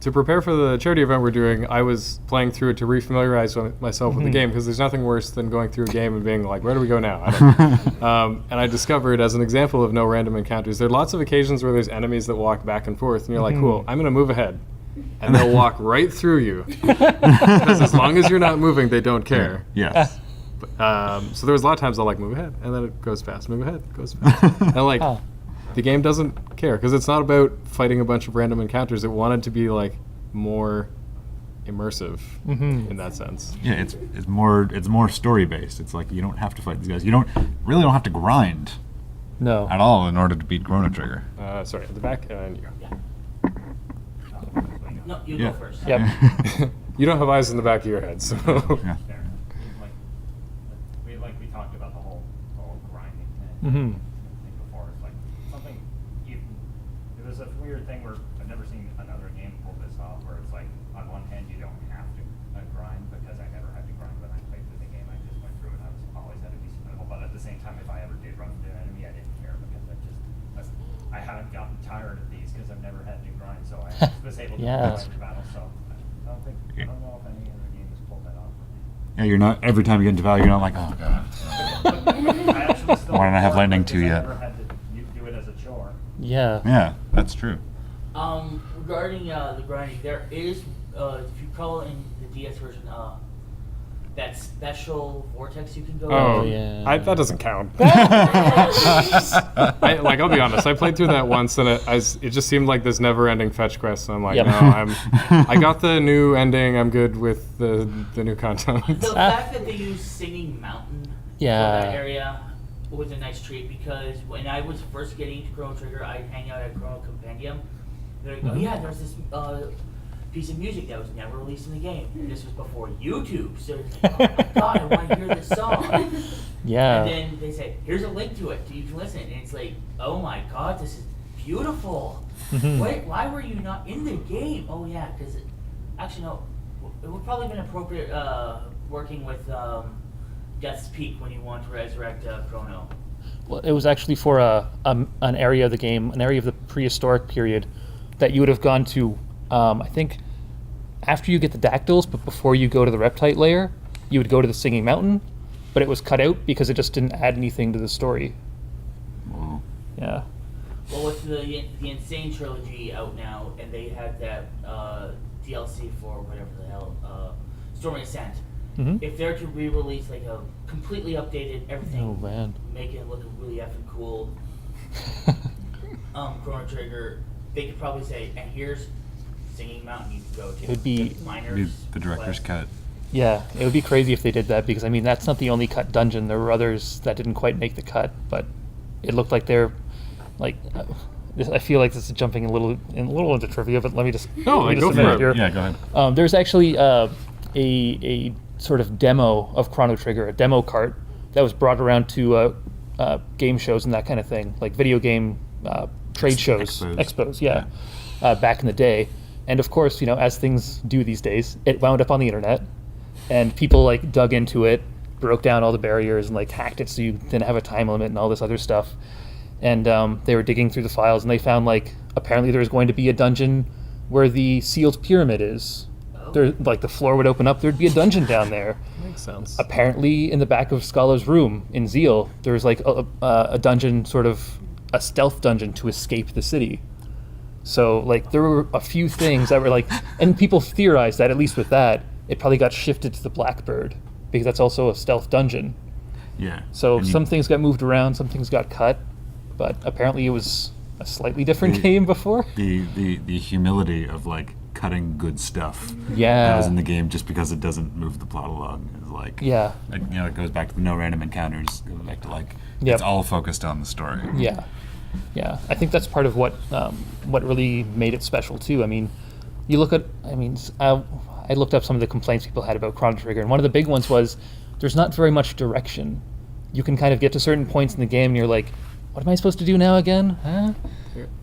To prepare for the charity event we're doing, I was playing through it to refamiliarize myself with the game, because there's nothing worse than going through a game and being like, where do we go now? I don't know. And I discovered, as an example of no random encounters, there are lots of occasions where there's enemies that walk back and forth, and you're like, cool, I'm going to move ahead. And they'll walk right through you. Because as long as you're not moving, they don't care. Yes. So there was a lot of times I'll like move ahead, and then it goes fast, move ahead, goes fast. And like, the game doesn't care, because it's not about fighting a bunch of random encounters. It wanted to be like more immersive in that sense. Yeah, it's more story based. It's like you don't have to fight these guys. You don't have to grind No. at all in order to beat Chrono Trigger. Sorry, at the back, and you. No, you Yeah. go first. Yep. You don't have eyes in the back of your head, so. Yeah. Fair. We talked about the whole grinding thing. Mm-hmm. Thing before. It's like something. It was a weird thing where I've never seen another game pull this off, where it's like on one hand you don't have to grind, because I never had to grind when I played through the game. I just went through it. I was always at a decent level, but at the same time, if I ever did run into an enemy, I didn't care, because I haven't gotten tired of these because I've never had to grind, so I was able to Yeah. play every battle. So I don't know if any other game has pulled that off. Yeah, you're not every time you get into value, you're not like, oh god. I actually still Why don't I have enjoy it Lightning because 2 I yet? never had to do it as a chore. Yeah. Yeah, that's true. Regarding the grinding, there is, if you call it in the DS version, that special vortex you can go Oh, into. yeah. that doesn't count. I'll be honest. I played through that once, and it just seemed like this never-ending fetch quest. And I'm like, Yep. no, I got the new ending. I'm good with the new content. The fact that they use Singing Mountain Yeah. for that area was a nice treat, because when I was first getting into Chrono Trigger, I'd hang out at Chrono Compendium. They'd go, yeah, there's this piece of music that was never released in the game. This was before YouTube, so it's like, oh my god, I want to hear this song. Yeah. And then they say, here's a link to it so you can listen. And it's like, oh my god, this is beautiful. Why were you not in the game? Oh yeah, because actually no, it would probably have been appropriate working with Death's Peak when you want to resurrect Chrono. Well, it was actually for an area of the game, an area of the prehistoric period, that you would have gone to, I think, after you get the dactyls, but before you go to the reptite layer, you would go to the Singing Mountain, but it was cut out because it just didn't add anything to the story. Whoa. Yeah. Well, with the Insane trilogy out now, and they had that DLC for whatever the hell, Stormy Ascent. Mhm. If they're to re-release like a completely updated everything, Oh, man. make it look really effing cool, Chrono Trigger, they could probably say, and here's Singing Mountain you can go to. It would be- miners, The director's cut. Yeah, it would be crazy if they did that, because I mean that's not the only cut dungeon. There were others that didn't quite make the cut, but it looked like they're like. I feel like this is jumping a little into trivia, but let me just No, let me go just for admit it. here. Yeah, go ahead. There's actually a sort of demo of Chrono Trigger, a demo cart that was brought around to game shows and that kind of thing, like video game trade shows, expos, yeah, back in the day. And of course, as things do these days, it wound up on the internet, and people like dug into it, broke down all the barriers, and like hacked it so you didn't have a time limit and all this other stuff. And they were digging through the files, and they found like apparently there was going to be a dungeon where the sealed pyramid is. There, like the floor would open up, there'd be a dungeon down there. Makes sense. Apparently, in the back of Scala's room in Zeal, there was like a dungeon, sort of a stealth dungeon to escape the city. So like there were a few things that were like, and people theorized that at least with that, it probably got shifted to the Blackbird because that's also a stealth dungeon. Yeah. So And some things got moved around, some things got cut, but apparently it was a slightly different game before. the humility of like cutting good stuff Yeah. that was in the game just because it doesn't move the plot along is like Yeah. like, it goes back to the no random encounters, goes back to like Yep. it's all focused on the story. Yeah, yeah. I think that's part of what really made it special too. I mean, you look at. I mean, I looked up some of the complaints people had about Chrono Trigger, and one of the big ones was there's not very much direction. You can kind of get to certain points in the game, and you're like, "What am I supposed to do now again?" Huh?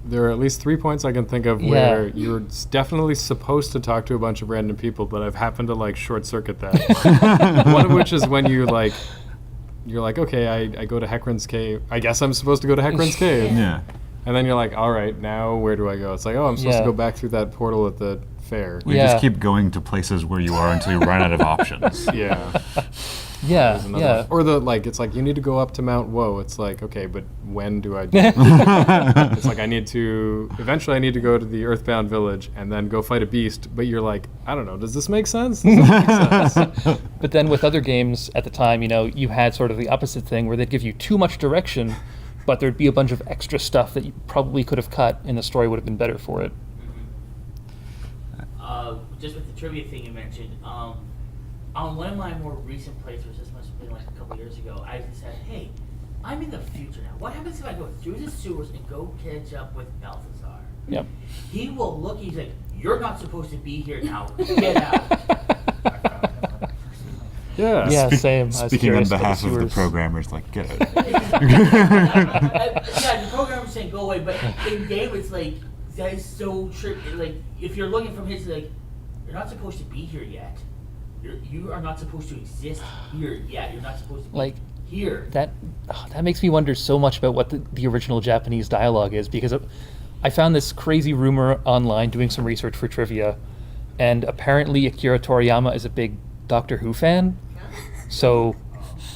There are at least 3 points I can think of Yeah. where you're definitely supposed to talk to a bunch of random people, but I've happened to like short circuit that. One of which is when you're like, okay, I go to Hecarim's cave. I guess I'm supposed to go to Hecarim's cave. Yeah. And then you're like, all right, now where do I go? It's like, oh, I'm supposed Yeah. to go back through that portal at the fair. We Yeah. just keep going to places where you are until you run out of options. Yeah. Yeah, There's another yeah. one. Or it's like you need to go up to Mount Woe. It's like, okay, but when do I do it? It's like eventually I need to go to the Earthbound village and then go fight a beast, but you're like, I don't know, does this make sense? Does this make sense? But then with other games at the time, you had sort of the opposite thing where they'd give you too much direction, but there'd be a bunch of extra stuff that you probably could have cut, and the story would have been better for it. Just with the trivia thing you mentioned, on one of my more recent playthroughs, this must have been like a couple years ago, I just said, hey, I'm in the future now. What happens if I go through the sewers and go catch up with Balthazar? Yep. He will look, he's like, you're not supposed to be here now. Get out. Yeah. Yeah, same. I was Speaking on curious about behalf of the sewers. programmers, like get it. Yeah, the programmer's saying go away, but in game it's like, that is so tricky. Like, if you're looking from his, like, you're not supposed to be here yet. You are not supposed to exist here yet. You're not supposed to be Like, here. That makes me wonder so much about what the original Japanese dialogue is, because I found this crazy rumor online doing some research for trivia, and apparently Akira Toriyama is a big Doctor Who fan. So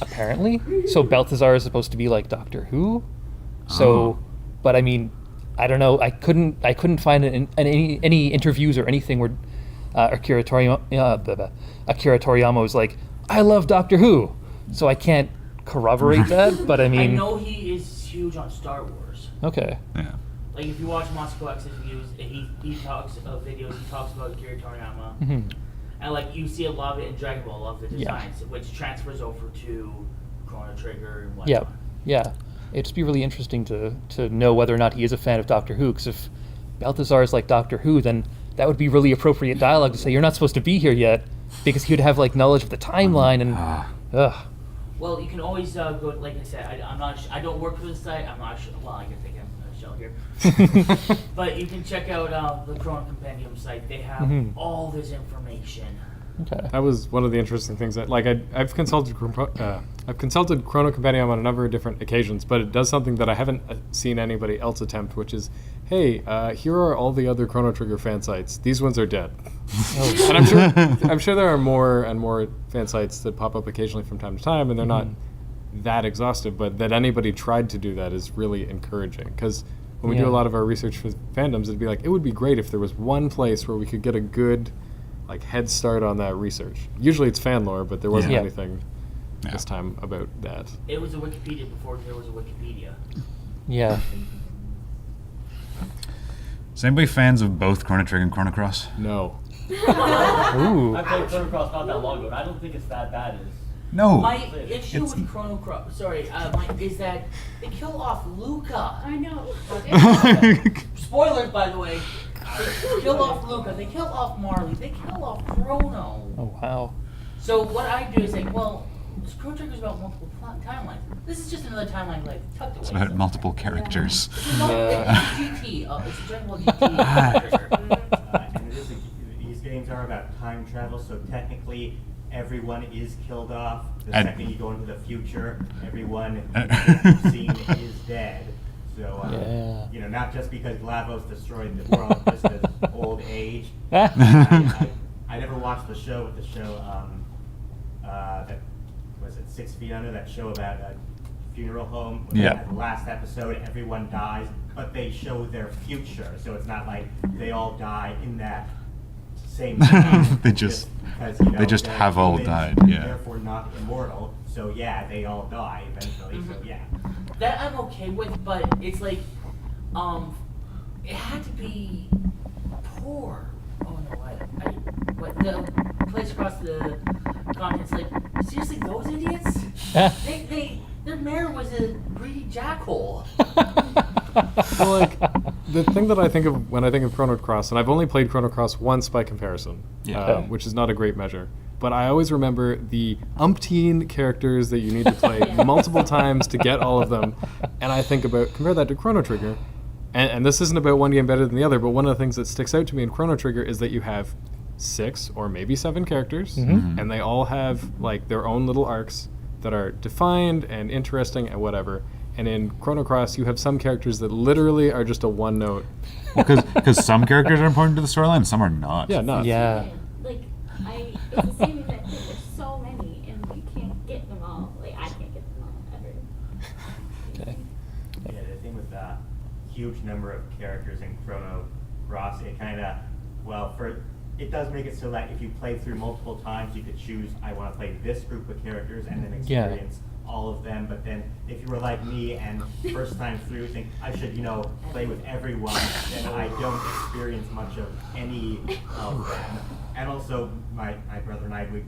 apparently, so Balthazar is supposed to be like Doctor Who. So, but I mean, I don't know. I couldn't find any interviews or anything where Akira Toriyama was like, I love Doctor Who. So I can't corroborate that, but I I mean, know he is huge on Star Wars. okay. Yeah. Like, if you watch Moscow X's views, he talks of videos, he talks about Akira Toriyama. Mhm. And, like, you see a lot of it in Dragon Ball, a lot of the Yeah. designs, which transfers over to Chrono Trigger and Yeah, whatnot. yeah. It'd just be really interesting to know whether or not he is a fan of Doctor Who, because if Balthazar is like Doctor Who, then that would be really appropriate dialogue to say, you're not supposed to be here yet, because he would have, like, knowledge of the timeline, and, ugh. Well, you can always go, like I said, I'm not, I don't work for the site, I'm not sure, well, I guess I can shell here. But you can check out the Chrono Compendium site, they have Mhm. all this information. Okay. That was one of the interesting things that, like, I've consulted Chrono Compendium on a number of different occasions, but it does something that I haven't seen anybody else attempt, which is, hey, here are all the other Chrono Trigger fan sites. These ones are dead. And I'm sure there are more and more fan sites that pop up occasionally from time to time, and they're not that exhaustive. But that anybody tried to do that is really encouraging, because when we do Yeah. a lot of our research for fandoms, it'd be like, it would be great if there was one place where we could get a good like head start on that research. Usually it's fan lore, but there wasn't Yeah. anything Yeah. this time about that. It was a Wikipedia before there was a Wikipedia. Yeah. Is anybody fans of both Chrono Trigger and Chrono Cross? No. Ooh. I played Chrono Cross not that long ago, and I don't think it's that bad. No. My issue It's- with Chrono Cross, is that they kill off Luca. I know. Spoilers, by the way. They kill off Luca. They kill off Marley. They kill off Chrono. Oh wow. So what I do is like, well, Chrono Trigger is about multiple timelines. This is just another timeline like tucked away. It's about multiple characters. It's not Yeah. it's GT. It's a Dragon Ball GT. And these games are about time travel, so technically everyone is killed off. The And- second you go into the future, everyone you've seen is dead. So, Yeah. you know, not just because Glavos destroyed the world, just as old age. Yeah. I never watched the show, but the show, that was it 6 Feet Under, that show about a funeral home. Where Yeah. at the last episode, everyone dies, but they show their future, so it's not like they all die in that same time. They just- because, they just they're have all humans, died, yeah. Therefore not immortal. So yeah, they all die eventually. So yeah. That I'm okay with, but it's like, it had to be poor. Oh no, what the place across the continent's like, seriously, those idiots? Their mayor was a greedy jackhole. So like the thing that I think of when I think of Chrono Cross, and I've only played Chrono Cross once by comparison, Yeah. which is not a great measure. But I always remember the umpteen characters that you need to play multiple times to get all of them. And I think about, compare that to Chrono Trigger. And this isn't about one game better than the other, but one of the things that sticks out to me in Chrono Trigger is that you have 6 or maybe 7 characters, and they all have like their own little arcs that are defined and interesting and whatever. And in Chrono Cross, you have some characters that literally are just a one note. Because some characters are important to the storyline, and some are not. Yeah, nuts. Yeah. Like, it's the same exact thing. There's so many, and you can't get them all. Like, I can't get them all ever. Okay. Yeah, the thing with the huge number of characters in Chrono Cross, it kind of, it does make it so that if you play through multiple times, you could choose, I want to play this group of characters and then Yeah. experience all of them. But then if you were like me and first time through think I should, play with everyone, then I don't experience much of any of them. And also, my brother and I, we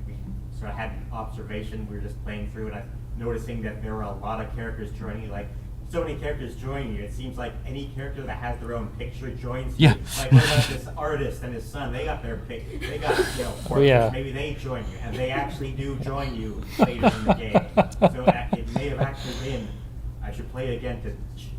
sort of had an observation. We were just playing through, and I'm noticing that there were a lot of characters joining. Like, so many characters joining you. It seems like any character that has their own picture joins you. Yeah. Like, what about this artist and his son? They got their pic. They got, portraits. yeah. Maybe they join you, and they actually do join you later in the game. So it may have actually been. I should play it again to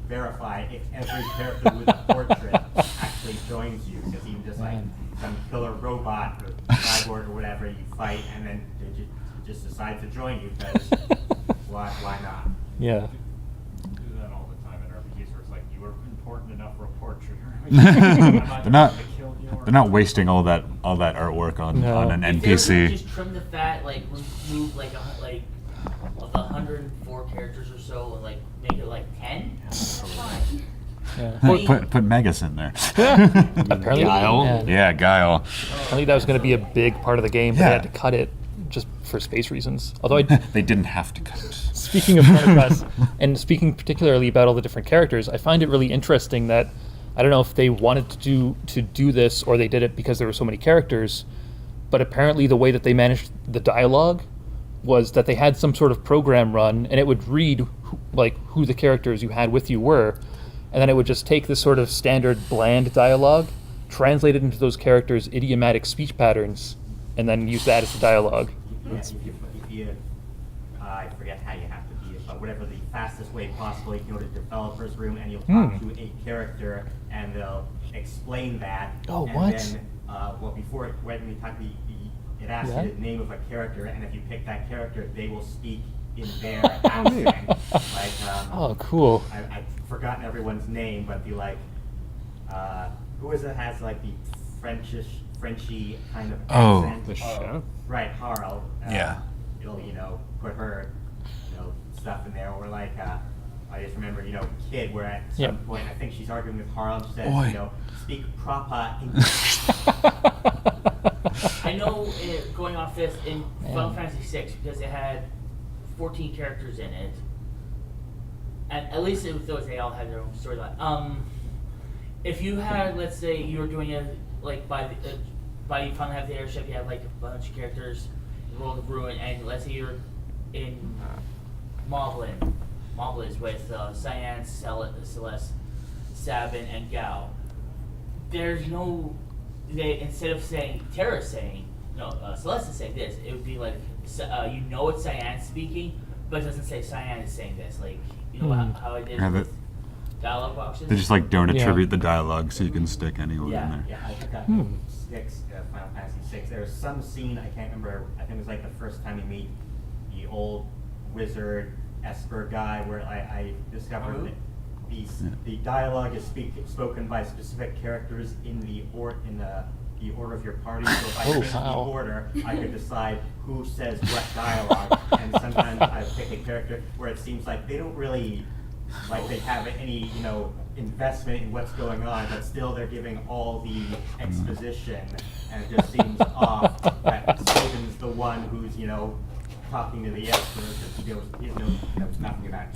verify if every character with a portrait actually joins you. Because even just like some killer robot or cyborg or whatever you fight, and then they just decide to join you because why not? Yeah. do that all the time in RPGs where it's like, you are important enough for a portrait. They're not wasting all that artwork on No. an If they were to NPC. just trim the fat, like remove like of the 104 characters or so, and like make it like 10. Fine. Yeah. Put Megas in there. Apparently, Guile? Yeah, Guile. Apparently that was going to be a big part of the game, but Yeah. they had to cut it just for space reasons. Although They didn't have to cut. speaking of Chrono Cross, and speaking particularly about all the different characters, I find it really interesting that I don't know if they wanted to do this or they did it because there were so many characters, but apparently the way that they managed the dialogue was that they had some sort of program run, and it would read who the characters you had with you were, and then it would just take this sort of standard bland dialogue, translate it into those characters' idiomatic speech patterns, and then use that as the dialogue. Yeah, if you I forget how you have to be it, but whatever the fastest way possible, you can go to the developer's room and you'll talk to a character and they'll explain that. Oh, and what? Then, before when we talk, it asks Yeah. you the name of a character, and if you pick that character, they will speak in their accent. Like, Oh, cool. I've forgotten everyone's name, but who is it that has like the Frenchy kind of Oh. accent? The chef? Right, Harl. Yeah. It'll, put her, stuff in there, or like, I just remember, kid, where at some Yep. point, I think she's arguing with Harlem, says, Oi. speak proper English. I know going off this in Final Man. Fantasy VI because it had 14 characters in it, and at least it was those they all had their own storyline. If you had, let's say, you were doing it like by you finally have the airship, you have like a bunch of characters, World of Ruin, and let's say you're in Moblins with Cyan, Celeste, Sabin, and Gao. There's no. Instead of saying Terra's saying Celeste is saying this, it would be like it's Cyan speaking, but it doesn't say Cyan is saying this. Like how it is Yeah, with dialogue boxes. They just like don't Yeah. attribute the dialogue, so you can stick any order in there. Yeah, I think that Final Fantasy VI. There was some scene, I can't remember, I think it was like the first time you meet the old wizard Esper guy, where I discovered that the dialogue is spoken by specific characters in the order of your party. So if I pick the order, I could decide who says what dialogue. And sometimes I pick a character where it seems like they don't really like they have any investment in what's going on, but still they're giving all the exposition, and it just seems off that Steven's the one who's talking to the Esper because he knows nothing about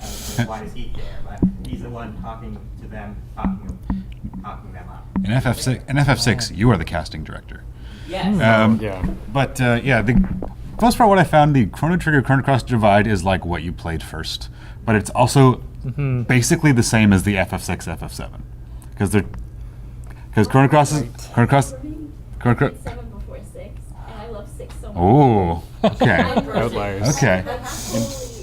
why does he care, but he's the one talking to them, talking them up. In FF6, you are the casting director. Yes. Yeah. But the most part, what I found, the Chrono Trigger Chrono Cross Divide is like what you played first, but it's also basically the same as the FF6, FF7, because Chrono Cross. 7 before 6, and I love 6 so much. Oh, okay. Outliers. Okay.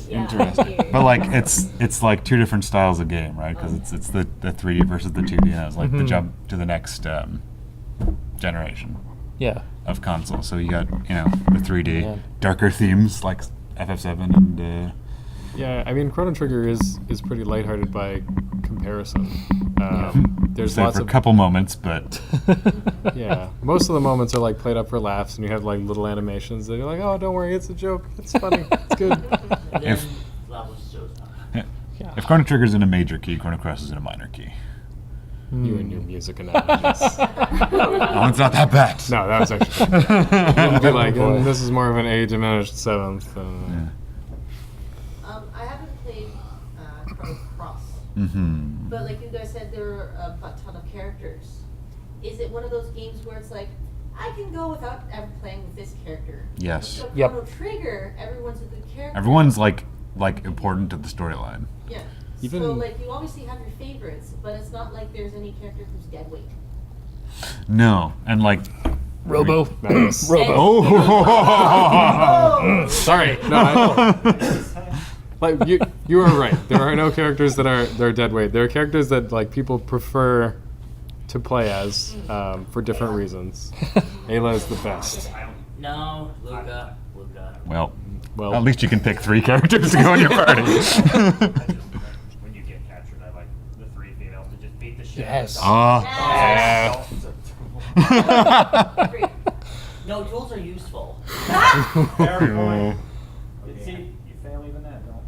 Interesting. But like it's like two different styles of game, right? Because it's the 3D versus the 2D, and it's like the jump to the next generation Yeah. of console. So you got the 3D Yeah. darker themes like FF7 and Yeah, I mean, Chrono Trigger is pretty lighthearted by comparison. There's save lots for of a couple moments, but yeah. Most of the moments are like played up for laughs, and you have like little animations that you're like, oh, don't worry, it's a joke, it's funny, it's good. And then If- Lava shows up. if Chrono Trigger's in a major key, Chrono Cross is in a minor key. You and your music analogies. Oh, it's not that bad. No, that was actually. You'd be like, this is more of an A diminished seventh. I haven't played Chrono Cross, Mm-hmm. but like you guys said, there are a ton of characters. Is it one of those games where it's like, I can go without ever playing with this character? Yes. But Yep. Chrono Trigger, everyone's a good character. Everyone's like important to the storyline. Yeah. Even- So like you obviously have your favorites, but it's not like there's any character who's dead weight. No, and like Robo. Nice. Robo. oh. Sorry. No, like you are right. There are no characters that are dead weight. There are characters that like people prefer to play as for different reasons. Ayla is the best. No, Luca. Well, Well, at least you can pick 3 characters to go in your party. When you get captured, I like the 3 females to just beat the shit Yes. out of Yeah. No, tools are useful. Fair point. Okay. See, you fail even that, don't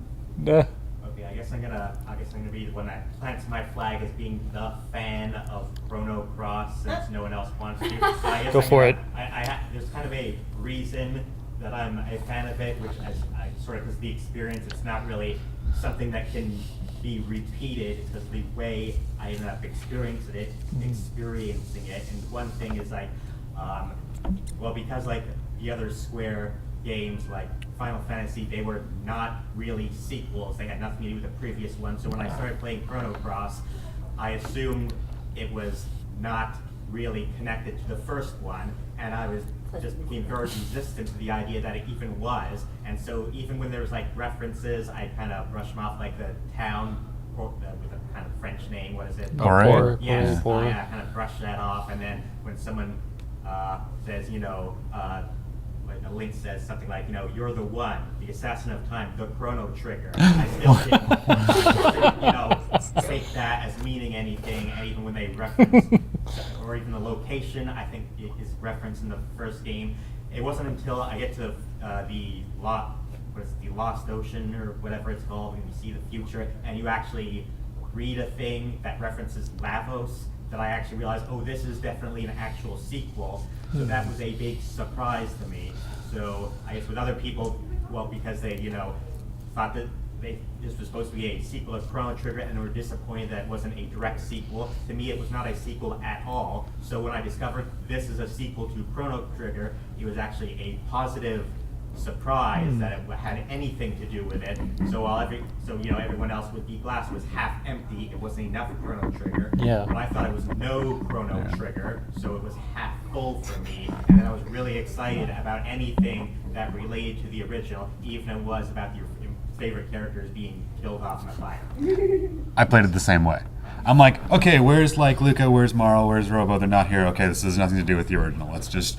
Nah. Okay, I guess I'm gonna be the one that plants my flag as being the fan of Chrono Cross, since no one else wants to. So I guess Go for it. There's kind of a reason that I'm a fan of it, which I sort of, because the experience, it's not really something that can be repeated, because the way I ended up experiencing it. And one thing is like, because like the other Square games, like Final Fantasy, they were not really sequels. They had nothing to do with the previous one. So when I started playing Chrono Cross, I assumed it was not really connected to the first one, and I was just became very resistant to the idea that it even was. And so even when there was like references, I kind of brushed them off, like the town with a kind of French name. What is it? Alright. Yes, Poor. I kind of brushed that off, and then when someone says, like a link says something like, you're the one, the assassin of time, the Chrono Trigger. I still didn't, take that as meaning anything, and even when they reference, or even the location, I think it is referenced in the first game. It wasn't until I get to the lot, what is it, the Lost Ocean or whatever it's called, when you see the future and you actually read a thing that references Lavos, that I actually realized, oh, this is definitely an actual sequel. So that was a big surprise to me. So I guess with other people, well, because they, thought that this was supposed to be a sequel of Chrono Trigger and were disappointed that it wasn't a direct sequel. To me, it was not a sequel at all. So when I discovered this is a sequel to Chrono Trigger, it was actually a positive surprise that it had anything to do with it. So while everyone else with the glass was half empty, it wasn't enough Chrono Trigger. Yeah. But I thought it was no Chrono Trigger, so it was half full for me. And then I was really excited about anything that related to the original, even if it was about your favorite characters being killed off in a fire. I played it the same way. I'm like, okay, where's like Luca, where's Marl, where's Robo? They're not here. Okay, this has nothing to do with the original. Let's just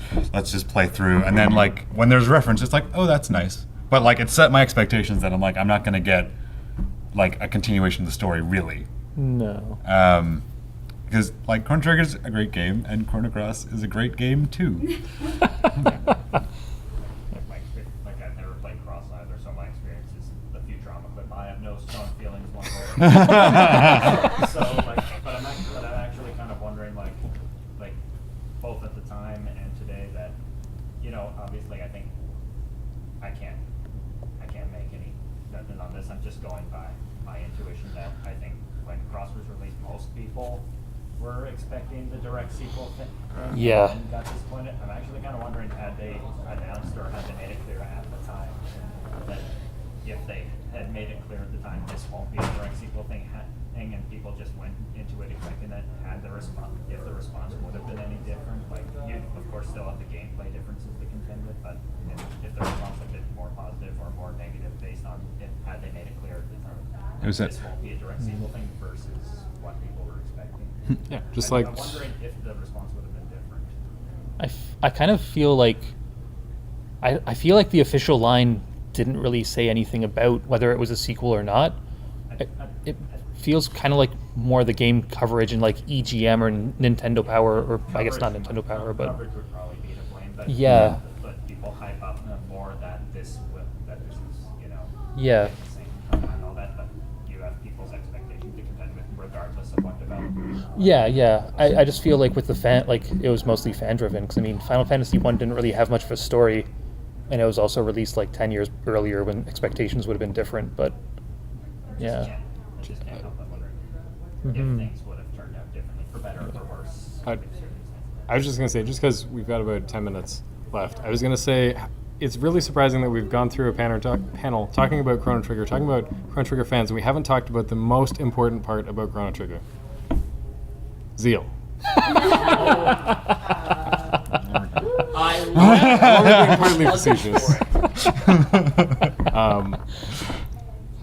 play through. And then like when there's reference, it's like, oh, that's nice. But like it set my expectations that I'm like, I'm not gonna get like a continuation of the story really. No. Because like Chrono Trigger's a great game and Chrono Cross is a great game too. I've never played Cross either, so my experience is the Futurama clip. I have no strong feelings one way or another. So, but I'm actually kind of wondering, like both at the time and today, that obviously I think I can't make any judgment on this. I'm just going by my intuition that I think when Cross was released, most people were expecting the direct sequel thing. Yeah. And got disappointed. I'm actually kind of wondering, had they announced or had they made it clear at the time that if they had made it clear at the time this won't be a direct sequel thing, and people just went into it expecting that, if the response would have been any different. Like, you of course still have the gameplay differences to contend with, but if the response had been more positive or more negative based on had they made it clear at the time this won't be a direct sequel thing versus what people were expecting. Yeah, just I'm wondering if the response would have been different. I kind of feel like I feel like the official line didn't really say anything about whether it was a sequel or not. It feels kind of like more the game coverage and like EGM or Nintendo Power, or I guess not Nintendo Power, but coverage would probably be to blame. But yeah. But people hype up more that this is Yeah. the same time and all that. But you have people's expectations to contend with regardless of what developers. Yeah. I just feel like with the fan, like it was mostly fan driven, because I mean Final Fantasy 1 didn't really have much of a story, and it was also released like 10 years earlier when expectations would have been different. But yeah. I just can't help but wondering if things would have turned out differently, for better or for worse. I was just going to say, just because we've got about 10 minutes left, I was going to say it's really surprising that we've gone through a panel talking about Chrono Trigger, talking about Chrono Trigger fans, and we haven't talked about the most important part about Chrono Trigger. Zeal. I Partly facetious.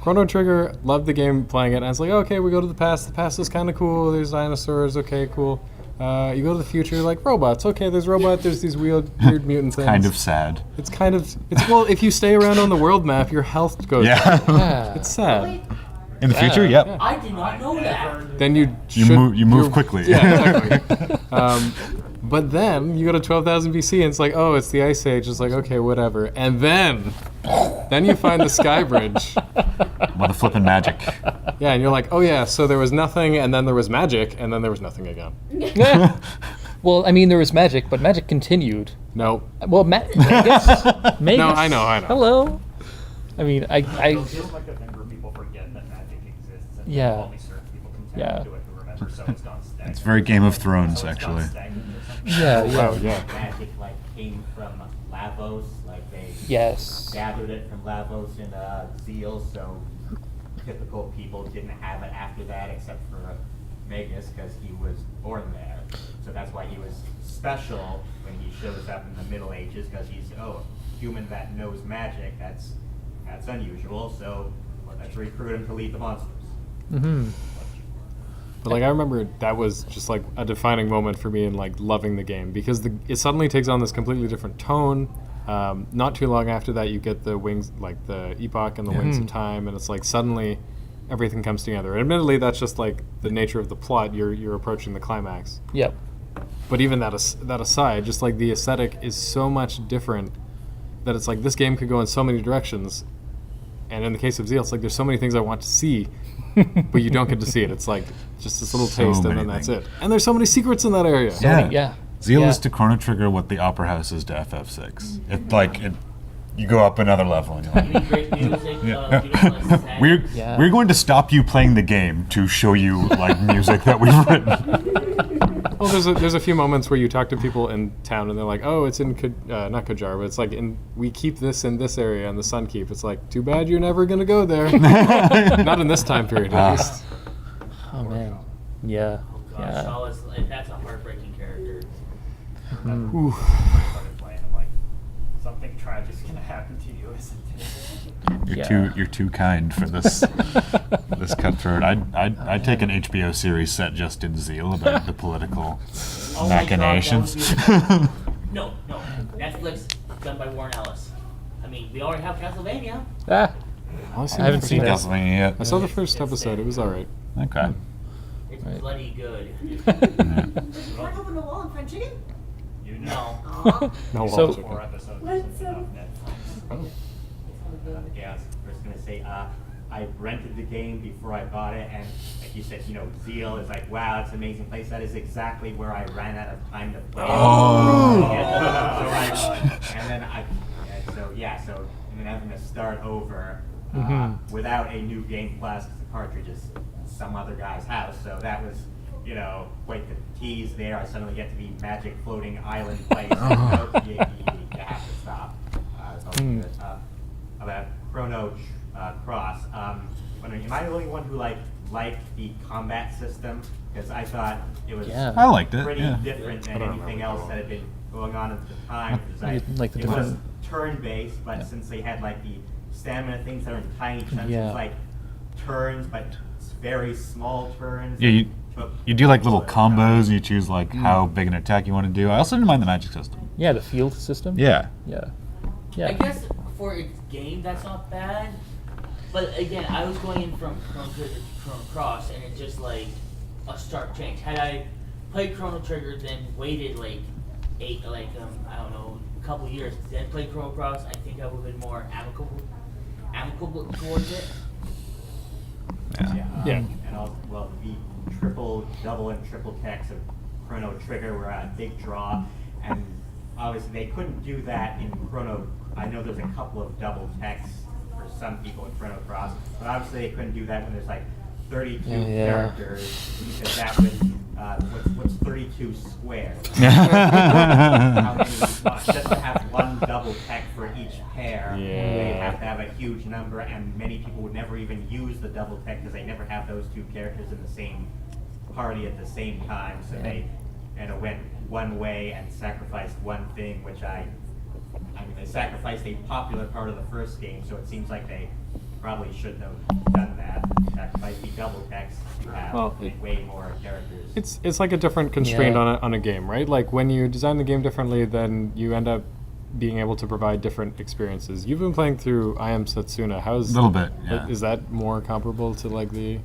Chrono Trigger, loved the game, playing it, and I was like, okay, we go to the past is kind of cool, there's dinosaurs, okay, cool. You go to the future, like, robots, okay, there's there's these weird mutant things. Kind of sad. Well, if you stay around on the world map, your health goes down. Yeah. It's sad. In the future, yep. I did not know that. Then you move quickly. Yeah, exactly. But then you go to 12,000 BC and it's like, oh, it's the Ice Age. It's like, okay, whatever. And then you find the Sky Bridge. What a flippin' magic. Yeah, and you're like, oh yeah, so there was nothing, and then there was magic, and then there was nothing again. Well, I mean, there was magic, but magic continued. No. Well, Magus. No, I know. Hello. I mean, It feels like a thing where people forget that magic exists, and Yeah. only certain people can Yeah. tap into it who remember, so it's gone stagnant. It's very Game of Thrones, So it's gone actually. stagnant or something. Yeah. Wow, yeah. Magic came from Lavos, they Yes. gathered it from Lavos in Zeal, so typical people didn't have it after that except for Magus because he was born there. So that's why he was special when he shows up in the Middle Ages, because he's a human that knows magic. That's unusual. So let's recruit him to lead the monsters. Mm-hmm. But like I remember that was just like a defining moment for me in like loving the game, because it suddenly takes on this completely different tone. Not too long after that, you get the wings, like the Epoch and the Wings of Time, and it's like suddenly everything comes together. And admittedly, that's just like the nature of the plot. You're approaching the climax. Yep. But even that aside, just like the aesthetic is so much different that it's like this game could go in so many directions, And in the case of Zeal, it's like there's so many things I want to see, but you don't get to see it. It's like just this little So taste, and many then that's things. it. And there's so many secrets in that area. Yeah. Zeal Yeah. is to Chrono Trigger what the Opera House is to FF6. You go up another level and you're You like, need great music. Yeah. You don't want to sing. Yeah. we're going to stop you playing the game to show you like music that we've written. Well, there's a few moments where you talk to people in town and they're like, oh, it's in not Kajar, but it's like we keep this in this area in the Sun Keep. It's like, too bad you're never gonna go there. Not in this time period, at least. Oh man. Yeah. Oh gosh, Yeah. Shala's, that's a heartbreaking character. Ooh. I started playing, I'm like, something tragic's gonna happen to you, isn't it? You're too kind for this this cutthroat. I'd take an HBO series set just in Zeal about the political Oh my God, that machinations. would be- No, Netflix done by Warren Ellis. I mean, we already have Castlevania. Ah, I haven't seen it. Castlevania yet. I saw the first episode. It was all right. Okay. It's Right. bloody good. You can't open a wall and fried chicken? You No. know. No, So- Walter. 4 episodes What's isn't enough Netflix. Yeah, I was gonna say, I rented the game before I bought it, and like you said, Zeal is like, wow, it's an amazing place. That is exactly where I ran out of time to play. Oh. And then having to start over without a new game plus, 'cause the cartridge is some other guy's house. So that was, quite the tease there. I suddenly get to the magic floating island place. You have to stop. About Chrono Cross. Wondering, am I the only one who liked the combat system? Because I thought it was I liked it. pretty Yeah. different than I don't anything remember else that had been going on at the time. It was Like the it was different- turn-based, but since they had like the stamina things that are in tiny chunks, Yeah. it's like turns, but it's very small turns. Yeah, you do like little But, combos, and you choose like how big an attack you want to do. I also didn't mind the magic system. Yeah, the field system. Yeah. Yeah. I Yeah. guess for its game, that's not bad. But again, I was going in from Chrono Trigger to Chrono Cross, and it's just like a stark change. Had I played Chrono Trigger, then waited I don't know, a couple years, then played Chrono Cross, I think I would have been more amicable towards it. Yeah. Yeah. And also, well, the triple, double, and triple techs of Chrono Trigger were a big draw, and obviously they couldn't do that in Chrono. I know there's a couple of double techs for some people in Chrono Cross, but obviously they couldn't do that when there's like 32 Yeah. characters, because that would, what's 32 squares? How many, just to have one double tech for each pair, they have to have a huge number, and many people would never even use the double tech because they never have those two characters in the same party at the same time, so they went one way and sacrificed one thing, which I mean, they sacrificed a popular part of the first game, so it seems like they probably shouldn't have done that. Sacrifice the double text to have way more characters. It's like a different constraint Yeah. on a game, right? Like when you design the game differently, then you end up being able to provide different experiences. You've been playing through I Am Setsuna. How's A little bit, yeah. Is that more comparable to like the?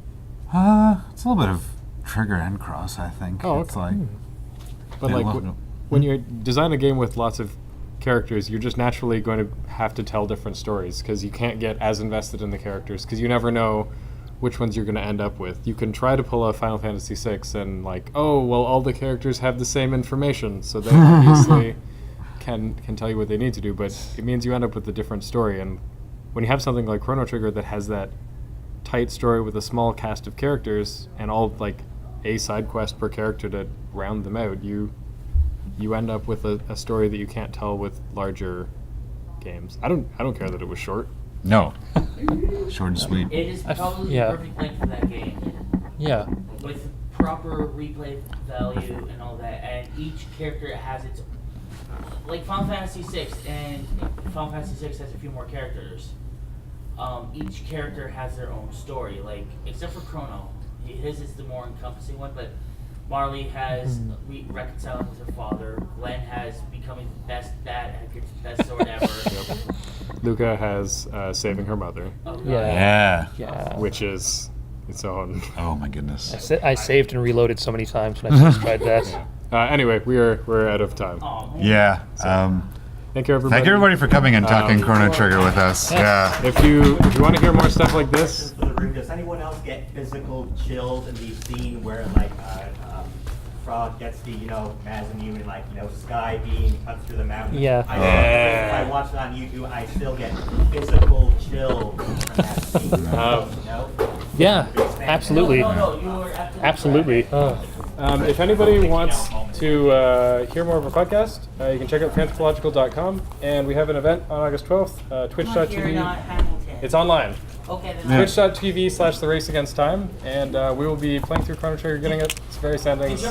It's a little bit of Trigger and Cross, I think. Oh, It's okay. like, But Yeah, like well, when you design a game with lots of characters, you're just naturally going to have to tell different stories because you can't get as invested in the characters because you never know which ones you're going to end up with. You can try to pull a Final Fantasy VI and like, oh, well, all the characters have the same information, so they obviously can tell you what they need to do, but it means you end up with a different story. And when you have something like Chrono Trigger that has that tight story with a small cast of characters and all like a side quest per character to round them out, you end up with a story that you can't tell with larger games. I don't care that it was short. no. Short and sweet. It is probably yeah. the perfect length for that game, Yeah. with proper replay value and all that, and each character has its, like Final Fantasy VI, and Final Fantasy VI has a few more characters. Each character has their own story, like except for Chrono, his is the more encompassing one, but Marley has reconciling with her father. Glenn has becoming the best dad, gets the best sword ever. Luca has saving her mother, Oh, God. Yeah. Yeah. which is its own. Oh my goodness. I saved and reloaded so many times when I first tried that. Anyway, we're out of time. Aw, man. Yeah. Thank you, everybody. Thank you, everybody, for coming and talking Chrono Trigger with us. Yeah. If you want to hear more stuff like this, For the room, does anyone else get physical chills in the scene where like Frog gets the Masamune and sky beam cuts through the mountain? Yeah. If I watch it on YouTube, I still get physical chills from that scene. No? Yeah, absolutely. No, you were absolutely Absolutely. if anybody wants to hear more of our podcast, you can check out Fanthropological.com, and we have an event on August 12th, Here in twitch.tv. Hamilton. It's online. Okay, then. Yeah. Twitch.tv/The Race Against Time, and we will be playing through Chrono Trigger, getting it. It's very sad things.